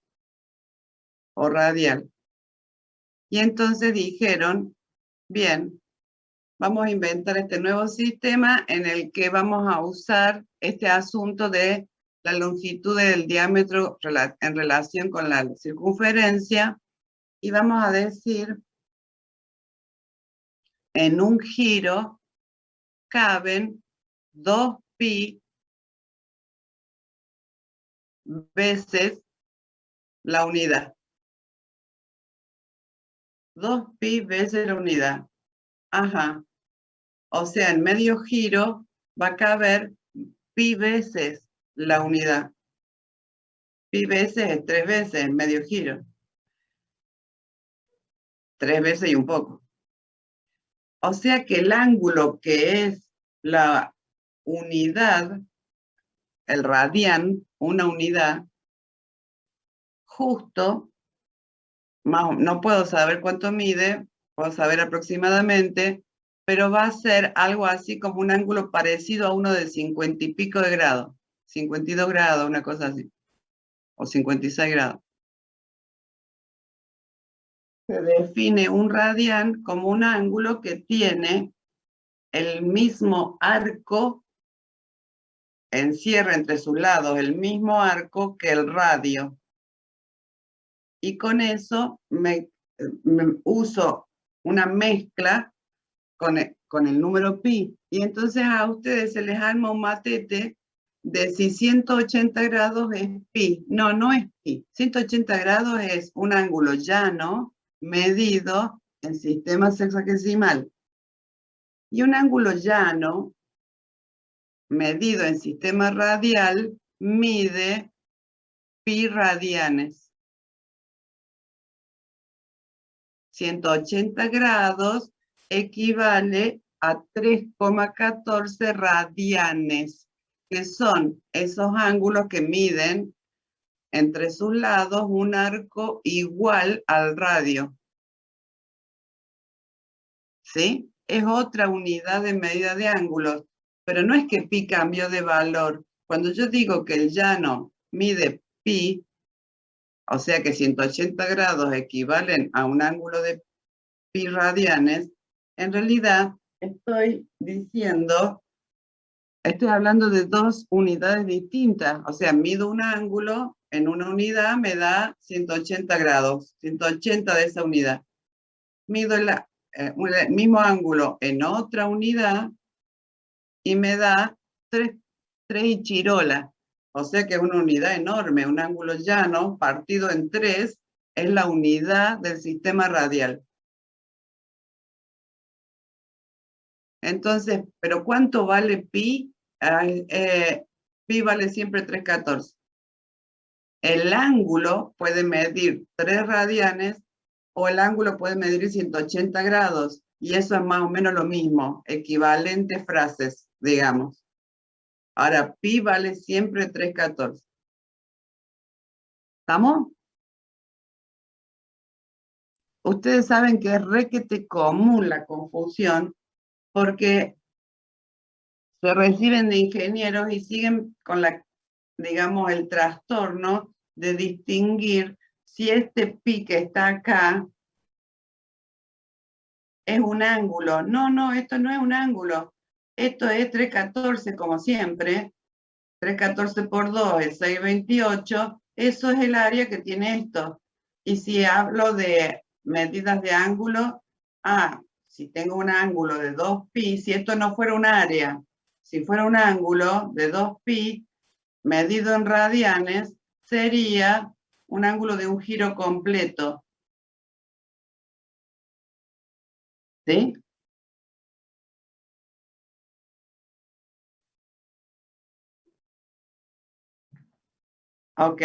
o radial. Y entonces dijeron, bien, vamos a inventar este nuevo sistema en el que vamos a usar este asunto de la longitud del diámetro en relación con la circunferencia, y vamos a decir, en un giro caben 2pi veces la unidad. 2pi veces la unidad. Ajá. O sea, en medio giro va a caber pi veces la unidad. Pi veces es 3 veces en medio giro. 3 veces y un poco. O sea que el ángulo que es la unidad, el radián, una unidad, justo, no puedo saber cuánto mide, puedo saber aproximadamente, pero va a ser algo así como un ángulo parecido a uno de 50 y pico de grados, 52 grados, una cosa así, o 56 grados. Se define un radián como un ángulo que tiene el mismo arco, encierra entre sus lados el mismo arco que el radio. Y con eso me uso una mezcla con el número pi. Y entonces a ustedes se les arma un matete de si 180 grados es pi. No, no es pi. 180 grados es un ángulo llano medido en sistema sexagesimal. Y un ángulo llano medido en sistema radial mide pi radianes. 180 grados equivale a 3,14 radianes, que son esos ángulos que miden entre sus lados un arco igual al radio. ¿Sí? Es otra unidad de medida de ángulos, pero no es que pi cambió de valor. Cuando yo digo que el llano mide pi, o sea que 180 grados equivalen a un ángulo de pi radianes, en realidad estoy hablando de dos unidades distintas. O sea, mido un ángulo, en una unidad me da 180 grados, 180 de esa unidad. Mido el mismo ángulo en otra unidad y me da 3 y chirola. O sea que es una unidad enorme, un ángulo llano partido en 3 es la unidad del sistema radial. Entonces, ¿pero cuánto vale pi? Pi vale siempre 3,14. El ángulo puede medir 3 radianes o el ángulo puede medir 180 grados. Y eso es más o menos lo mismo, equivalentes frases, digamos. Ahora, pi vale siempre 3,14. ¿Estamos? Ustedes saben que es requete común la confusión porque se reciben de ingenieros y siguen con digamos, el trastorno de distinguir si este pi que está acá es un ángulo. No, esto no es un ángulo. Esto es 3,14 como siempre. 3,14 por 2 es 6,28. Eso es el área que tiene esto. Y si hablo de medidas de ángulo, si tengo un ángulo de 2pi, si esto no fuera un área, si fuera un ángulo de 2pi, medido en radianes, sería un ángulo de un giro completo. ¿Sí? Ok.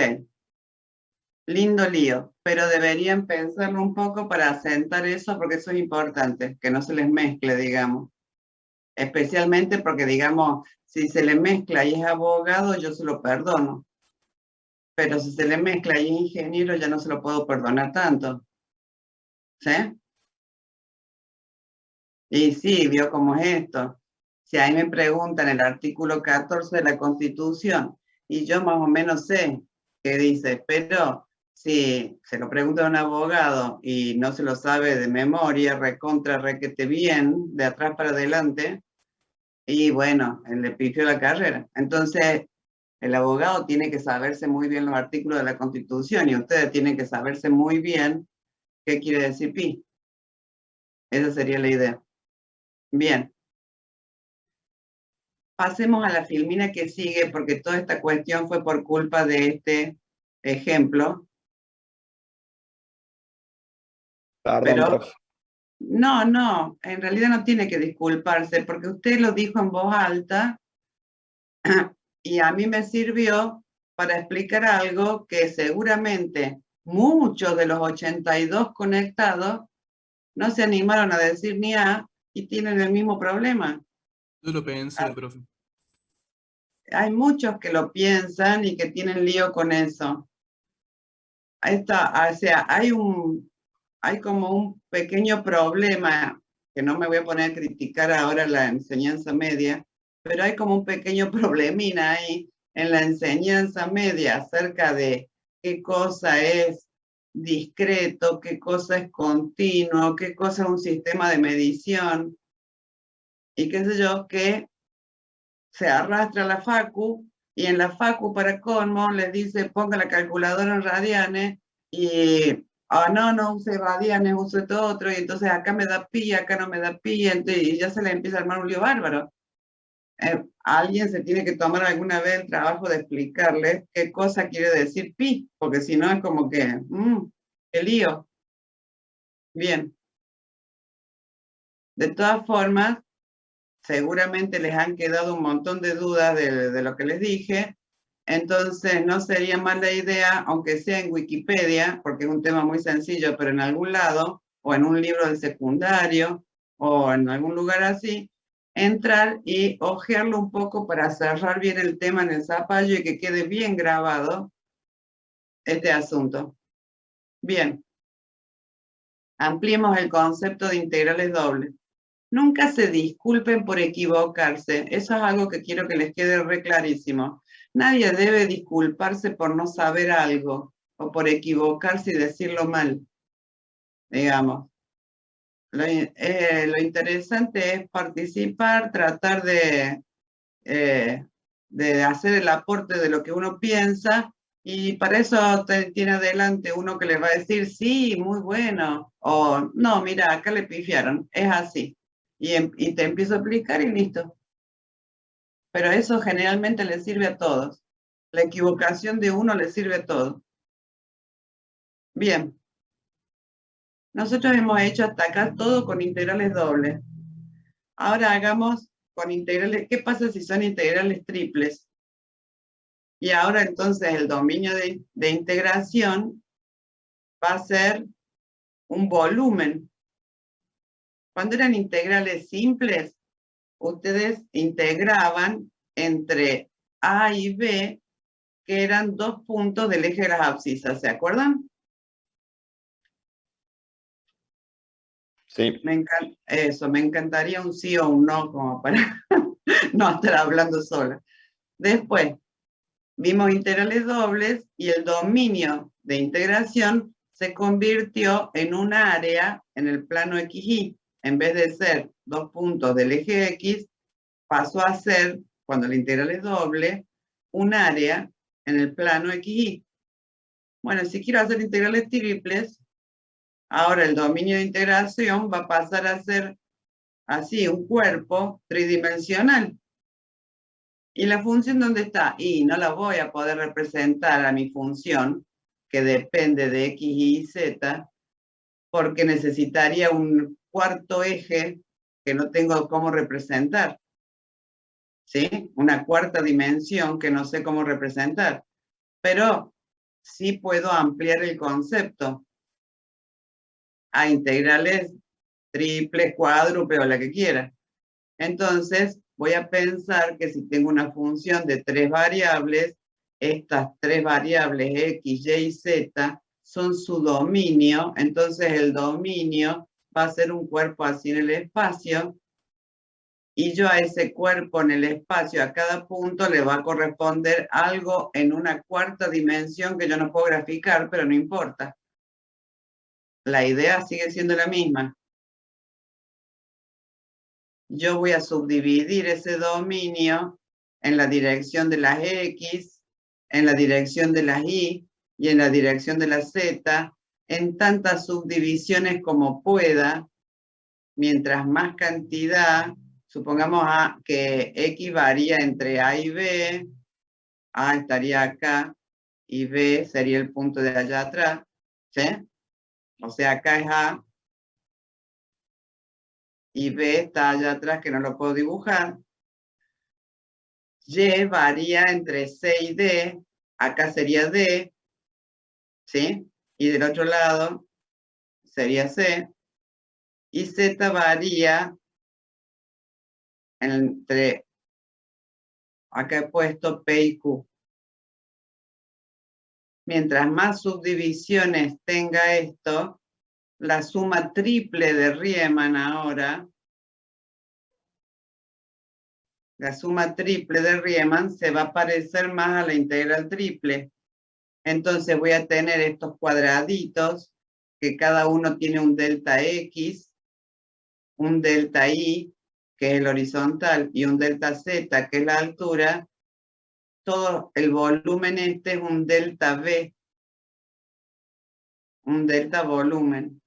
Lindo lío, pero deberían pensarlo un poco para asentar eso, porque eso es importante, que no se les mezcle, digamos. Especialmente porque, digamos, si se le mezcla y es abogado, yo se lo perdono. Pero si se le mezcla y es ingeniero, ya no se lo puedo perdonar tanto. ¿Sí? Y sí, vio cómo es esto. Si ahí me preguntan el artículo 14 de la Constitución, y yo más o menos sé qué dice, pero si se lo pregunta a un abogado y no se lo sabe de memoria, recontra, requete bien, de atrás para adelante, y bueno, él le pifió la carrera. Entonces, el abogado tiene que saberse muy bien los artículos de la Constitución y ustedes tienen que saberse muy bien qué quiere decir pi. Esa sería la idea. Bien. Pasemos a la filmina que sigue, porque toda esta cuestión fue por culpa de este ejemplo. Perdón, Pero profe. no, en realidad no tiene que disculparse, porque usted lo dijo en voz alta y a mí me sirvió para explicar algo que seguramente muchos de los 82 conectados no se animaron a decir ni A y tienen el mismo problema. Yo lo pensé, profe. Hay muchos que lo piensan y que tienen lío con eso. O sea, hay como un pequeño problema, que no me voy a poner a criticar ahora la enseñanza media, pero hay como un pequeño problemina ahí en la enseñanza media acerca de qué cosa es discreto, qué cosa es continuo, qué cosa es un sistema de medición, y qué sé yo, que se arrastra a la facu, y en la facu para colmo les dice ponga la calculadora en radianes, y no use radianes, use todo otro, y entonces acá me da pi, acá no me da pi, y ya se le empieza a armar un lío bárbaro. Alguien se tiene que tomar alguna vez el trabajo de explicarles qué cosa quiere decir pi, porque si no es como que, qué lío. Bien. De todas formas, seguramente les han quedado un montón de dudas de lo que les dije, entonces no sería mala idea, aunque sea en Wikipedia, porque es un tema muy sencillo, pero en algún lado, o en un libro de secundario, o en algún lugar así, entrar y hojearlo un poco para cerrar bien el tema en el zapallo y que quede bien grabado este asunto. Bien. Ampliemos el concepto de integrales dobles. Nunca se disculpen por equivocarse. Eso es algo que quiero que les quede re clarísimo. Nadie debe disculparse por no saber algo o por equivocarse y decirlo mal, digamos. Lo interesante es participar, tratar de hacer el aporte de lo que uno piensa, y para eso tiene adelante uno que le va a decir, sí, muy bueno, o no, mira, acá le pifiaron, es así. Y te empiezo a explicar y listo. Pero eso generalmente le sirve a todos. La equivocación de uno le sirve a todos. Bien. Nosotros hemos hecho hasta acá todo con integrales dobles. Ahora hagamos con integrales. ¿Qué pasa si son integrales triples? Y ahora entonces el dominio de integración va a ser un volumen. Cuando eran integrales simples, ustedes integraban entre A y B, que eran 2 puntos del eje de las abscisas, ¿se acuerdan? Sí. Me encantaría un sí o un no, como para no estar hablando sola. Después, vimos integrales dobles y el dominio de integración se convirtió en un área en el plano XY. En vez de ser 2 puntos del eje X, pasó a ser, cuando la integral es doble, un área en el plano XY. Bueno, si quiero hacer integrales triples, ahora el dominio de integración va a pasar a ser así, un cuerpo tridimensional. ¿Y la función dónde está? Y no la voy a poder representar a mi función, que depende de X, Y, Z, porque necesitaría un cuarto eje que no tengo cómo representar. ¿Sí? Una cuarta dimensión que no sé cómo representar. Pero sí puedo ampliar el concepto a integrales triples, cuádruples o la que quiera. Entonces, voy a pensar que si tengo una función de 3 variables, estas 3 variables X, Y y Z son su dominio, entonces el dominio va a ser un cuerpo así en el espacio, y yo a ese cuerpo en el espacio, a cada punto, le va a corresponder algo en una cuarta dimensión que yo no puedo graficar, pero no importa. La idea sigue siendo la misma. Yo voy a subdividir ese dominio en la dirección de las X, en la dirección de las Y y en la dirección de las Z, en tantas subdivisiones como pueda, mientras más cantidad, supongamos que X varía entre A y B, A estaría acá y B sería el punto de allá atrás, ¿sí? O sea, acá es A y B está allá atrás, que no lo puedo dibujar. Y varía entre C y D, acá sería D, ¿sí? Y del otro lado sería C. Y Z varía entre, acá he puesto P y Q. Mientras más subdivisiones tenga esto, la suma triple de Riemann ahora, la suma triple de Riemann se va a parecer más a la integral triple. Entonces voy a tener estos cuadraditos, que cada uno tiene un delta X, un delta Y, que es el horizontal, y un delta Z, que es la altura. Todo el volumen este es un delta V, un delta volumen.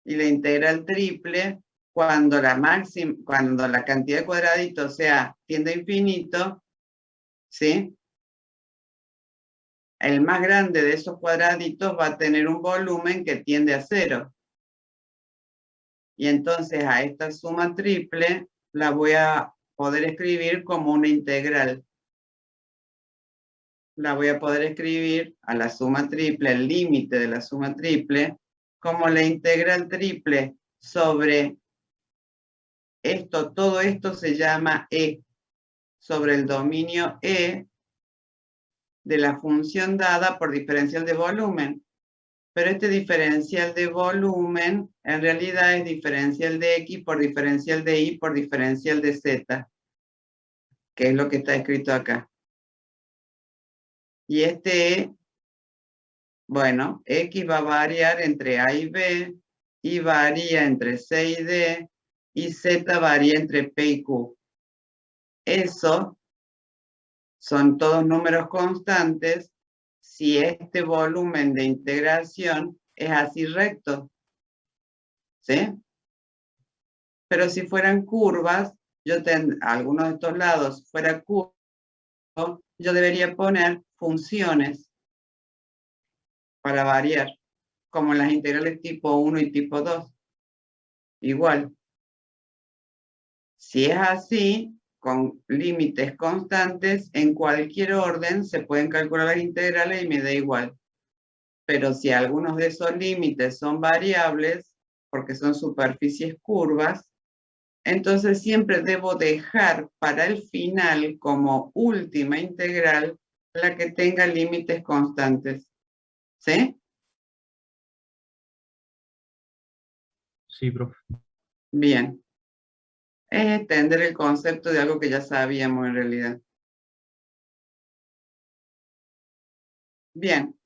Y la integral triple, cuando la cantidad de cuadraditos tiende a infinito, ¿sí? El más grande de esos cuadraditos va a tener un volumen que tiende a 0. Y entonces a esta suma triple la voy a poder escribir como una integral. La voy a poder escribir a la suma triple, el límite de la suma triple, como la integral triple sobre esto, todo esto se llama E, sobre el dominio E de la función dada por diferencial de volumen. Pero este diferencial de volumen en realidad es diferencial de X por diferencial de Y por diferencial de Z, que es lo que está escrito acá. Y este, bueno, X va a variar entre A y B, Y varía entre C y D, y Z varía entre P y Q. Eso son todos números constantes si este volumen de integración es así recto. ¿Sí? Pero si fueran curvas, algunos de estos lados fuera curvo, yo debería poner funciones para variar, como las integrales tipo 1 y tipo 2. Igual. Si es así, con límites constantes, en cualquier orden se pueden calcular las integrales y me da igual. Pero si algunos de esos límites son variables, porque son superficies curvas, entonces siempre debo dejar para el final como última integral la que tenga límites constantes. ¿Sí? Sí, profe. Bien. Es extender el concepto de algo que ya sabíamos en realidad. Bien.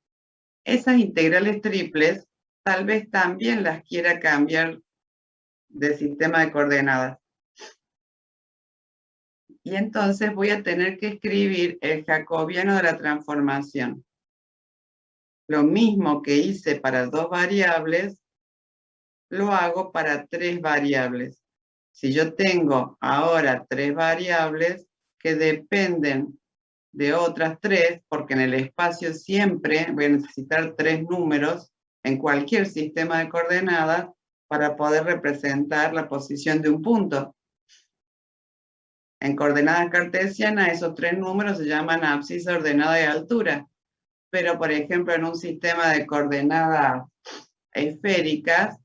Esas integrales triples tal vez también las quiera cambiar de sistema de coordenadas. Y entonces voy a tener que escribir el jacobiano de la transformación. Lo mismo que hice para 2 variables, lo hago para 3 variables. Si yo tengo ahora 3 variables que dependen de otras 3, porque en el espacio siempre voy a necesitar 3 números en cualquier sistema de coordenadas para poder representar la posición de un punto. En coordenadas cartesianas, esos 3 números se llaman abscisa, ordenada y altura. Pero, por ejemplo, en un sistema de coordenadas esféricas,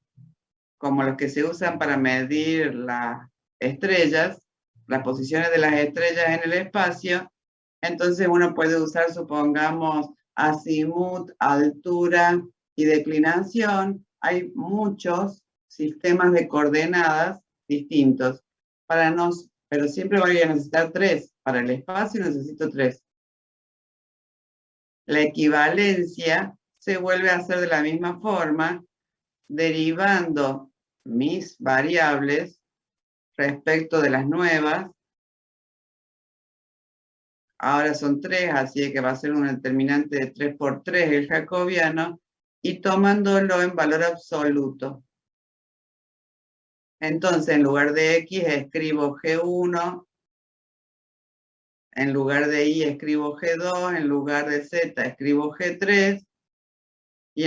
como los que se usan para medir las estrellas, las posiciones de las estrellas en el espacio, entonces uno puede usar, supongamos, azimut, altura y declinación. Hay muchos sistemas de coordenadas distintos. Pero siempre voy a necesitar 3. Para el espacio necesito 3. La equivalencia se vuelve a hacer de la misma forma, derivando mis variables respecto de las nuevas. Ahora son 3, así que va a ser un determinante de 3 por 3 el jacobiano, y tomándolo en valor absoluto. Entonces, en lugar de X escribo G1, en lugar de Y escribo G2, en lugar de Z escribo G3, y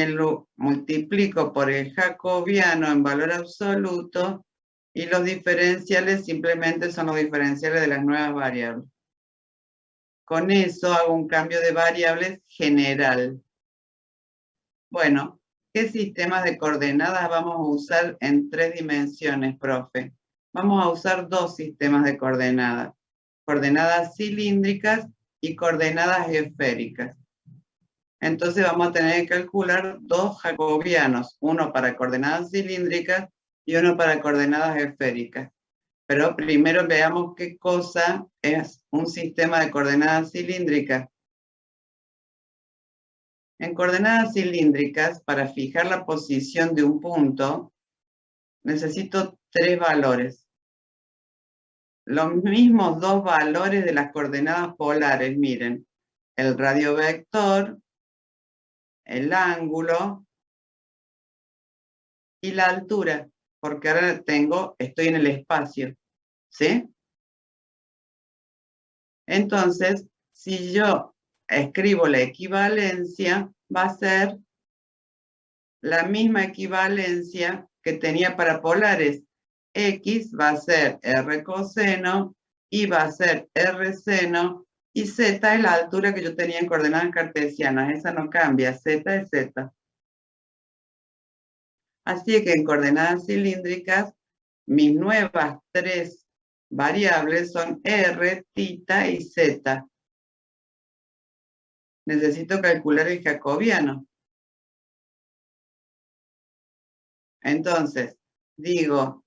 multiplico por el jacobiano en valor absoluto, y los diferenciales simplemente son los diferenciales de las nuevas variables. Con eso hago un cambio de variables general. Bueno, ¿qué sistemas de coordenadas vamos a usar en 3 dimensiones, profe? Vamos a usar 2 sistemas de coordenadas. Coordenadas cilíndricas y coordenadas esféricas. Entonces vamos a tener que calcular 2 jacobianos, uno para coordenadas cilíndricas y uno para coordenadas esféricas. Pero primero veamos qué cosa es un sistema de coordenadas cilíndricas. En coordenadas cilíndricas, para fijar la posición de un punto, necesito 3 valores. Los mismos 2 valores de las coordenadas polares, miren, el radiovector, el ángulo y la altura, porque ahora estoy en el espacio, ¿sí? Entonces, si yo escribo la equivalencia, va a ser la misma equivalencia que tenía para polares. X va a ser R coseno, Y va a ser R seno, y Z es la altura que yo tenía en coordenadas cartesianas. Esa no cambia, Z es Z. Así que en coordenadas cilíndricas, mis nuevas 3 variables son R, θ y Z. Necesito calcular el jacobiano. Entonces, digo,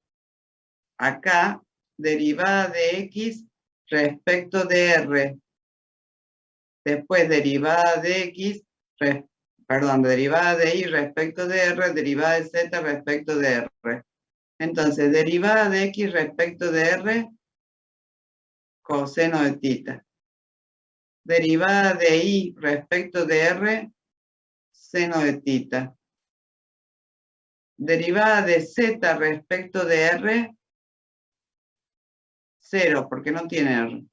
acá, derivada de X respecto de R. Después, derivada de X, derivada de Y respecto de R, derivada de Z respecto de R. Entonces, derivada de X respecto de R, coseno de θ. Derivada de Y respecto de R, seno de θ. Derivada de Z respecto de R, 0, porque no tiene R.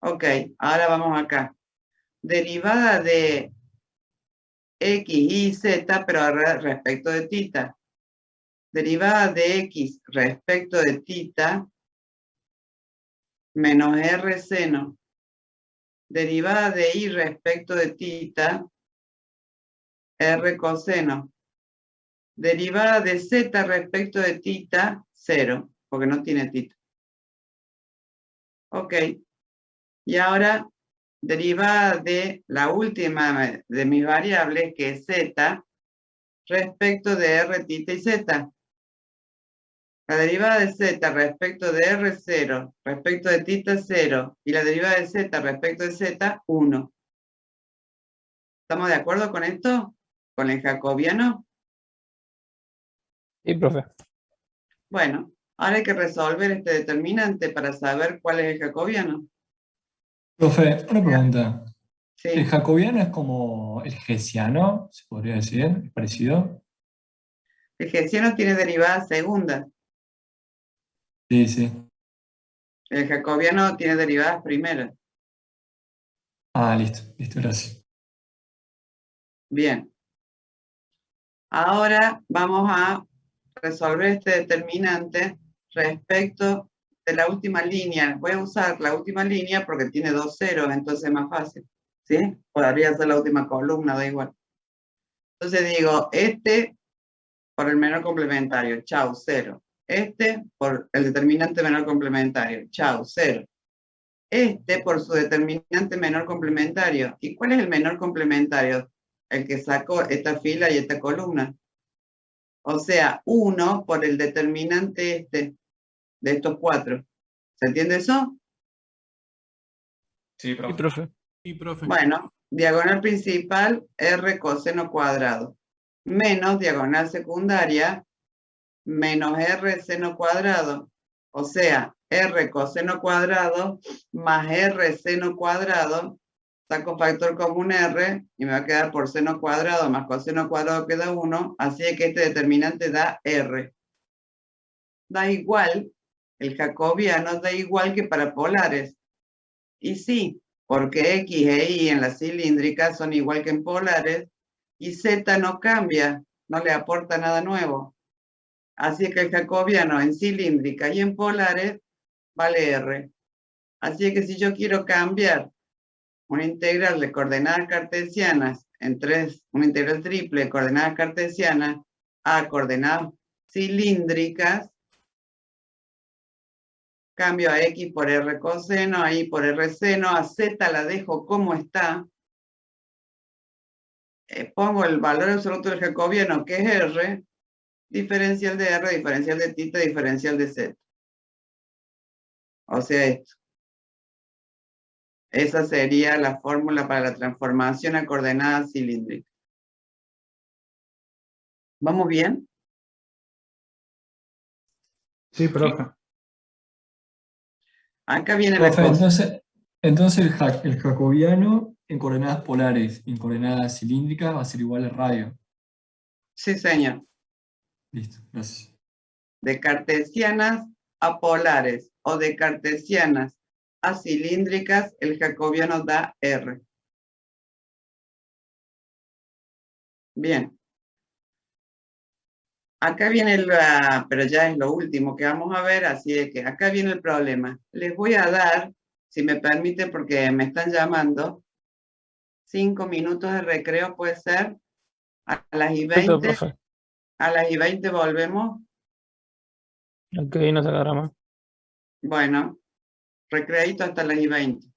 Ok, ahora vamos acá. Derivada de X, Y, Z, pero respecto de θ. Derivada de X respecto de θ, menos R seno. Derivada de Y respecto de θ, R coseno. Derivada de Z respecto de θ, 0, porque no tiene θ. Ok. Y ahora, derivada de la última de mis variables, que es Z, respecto de R, θ y Z. La derivada de Z respecto de R, 0, respecto de θ, 0, y la derivada de Z respecto de Z, 1. ¿Estamos de acuerdo con esto? ¿Con el jacobiano? Sí, profe. Bueno, ahora hay que resolver este determinante para saber cuál es el jacobiano. Profe, una pregunta. ¿El Sí, jacobiano es como el hessiano, se podría decir? ¿Es parecido? el hessiano tiene derivada segunda. Sí, sí. El jacobiano tiene derivadas primeras. Ah, listo, listo, gracias. Bien. Ahora vamos a resolver este determinante respecto de la última línea. Voy a usar la última línea porque tiene 2 ceros, entonces es más fácil. ¿Sí? Podría ser la última columna, da igual. Entonces digo, este por el menor complementario, chau, 0. Este por el determinante menor complementario, chau, 0. Este por su determinante menor complementario. ¿Y cuál es el menor complementario? El que sacó esta fila y esta columna. O sea, 1 por el determinante este de estos 4. ¿Se entiende eso? Sí, Sí, profe. Sí, profe. Bueno, diagonal principal, R coseno cuadrado. Menos diagonal secundaria, menos R seno cuadrado. O sea, R coseno cuadrado más R seno cuadrado. Saco factor común R y me va a quedar por seno cuadrado más coseno cuadrado queda 1. Así que este determinante da R. Da igual, el jacobiano da igual que para polares. Y sí, porque X e Y en las cilíndricas son igual que en polares y Z no cambia, no le aporta nada nuevo. Así que el jacobiano en cilíndrica y en polares vale R. Así que si yo quiero cambiar una integral de coordenadas cartesianas una integral triple de coordenadas cartesianas a coordenadas cilíndricas, cambio a X por R coseno, a Y por R seno, a Z la dejo como está. Pongo el valor absoluto del jacobiano, que es R, diferencial de R, diferencial de θ, diferencial de Z. O sea, esto. Esa sería la fórmula para la transformación a coordenadas cilíndricas. ¿Vamos bien? Sí, profe. Acá viene la Profe, cosa. entonces el jacobiano en coordenadas polares y en coordenadas cilíndricas va a ser igual al radio. Sí, señor. Listo, gracias. De cartesianas a polares o de cartesianas a cilíndricas, el jacobiano da R. Bien. Acá viene pero ya es lo último que vamos a ver, así de que acá viene el problema. Les voy a dar, si me permite, porque me están llamando, 5 minutos de recreo, puede ser. A las y Perfecto, 20, profe. a las y 20 volvemos. Ok, no se agarra más. Bueno, recreadito hasta las y 20.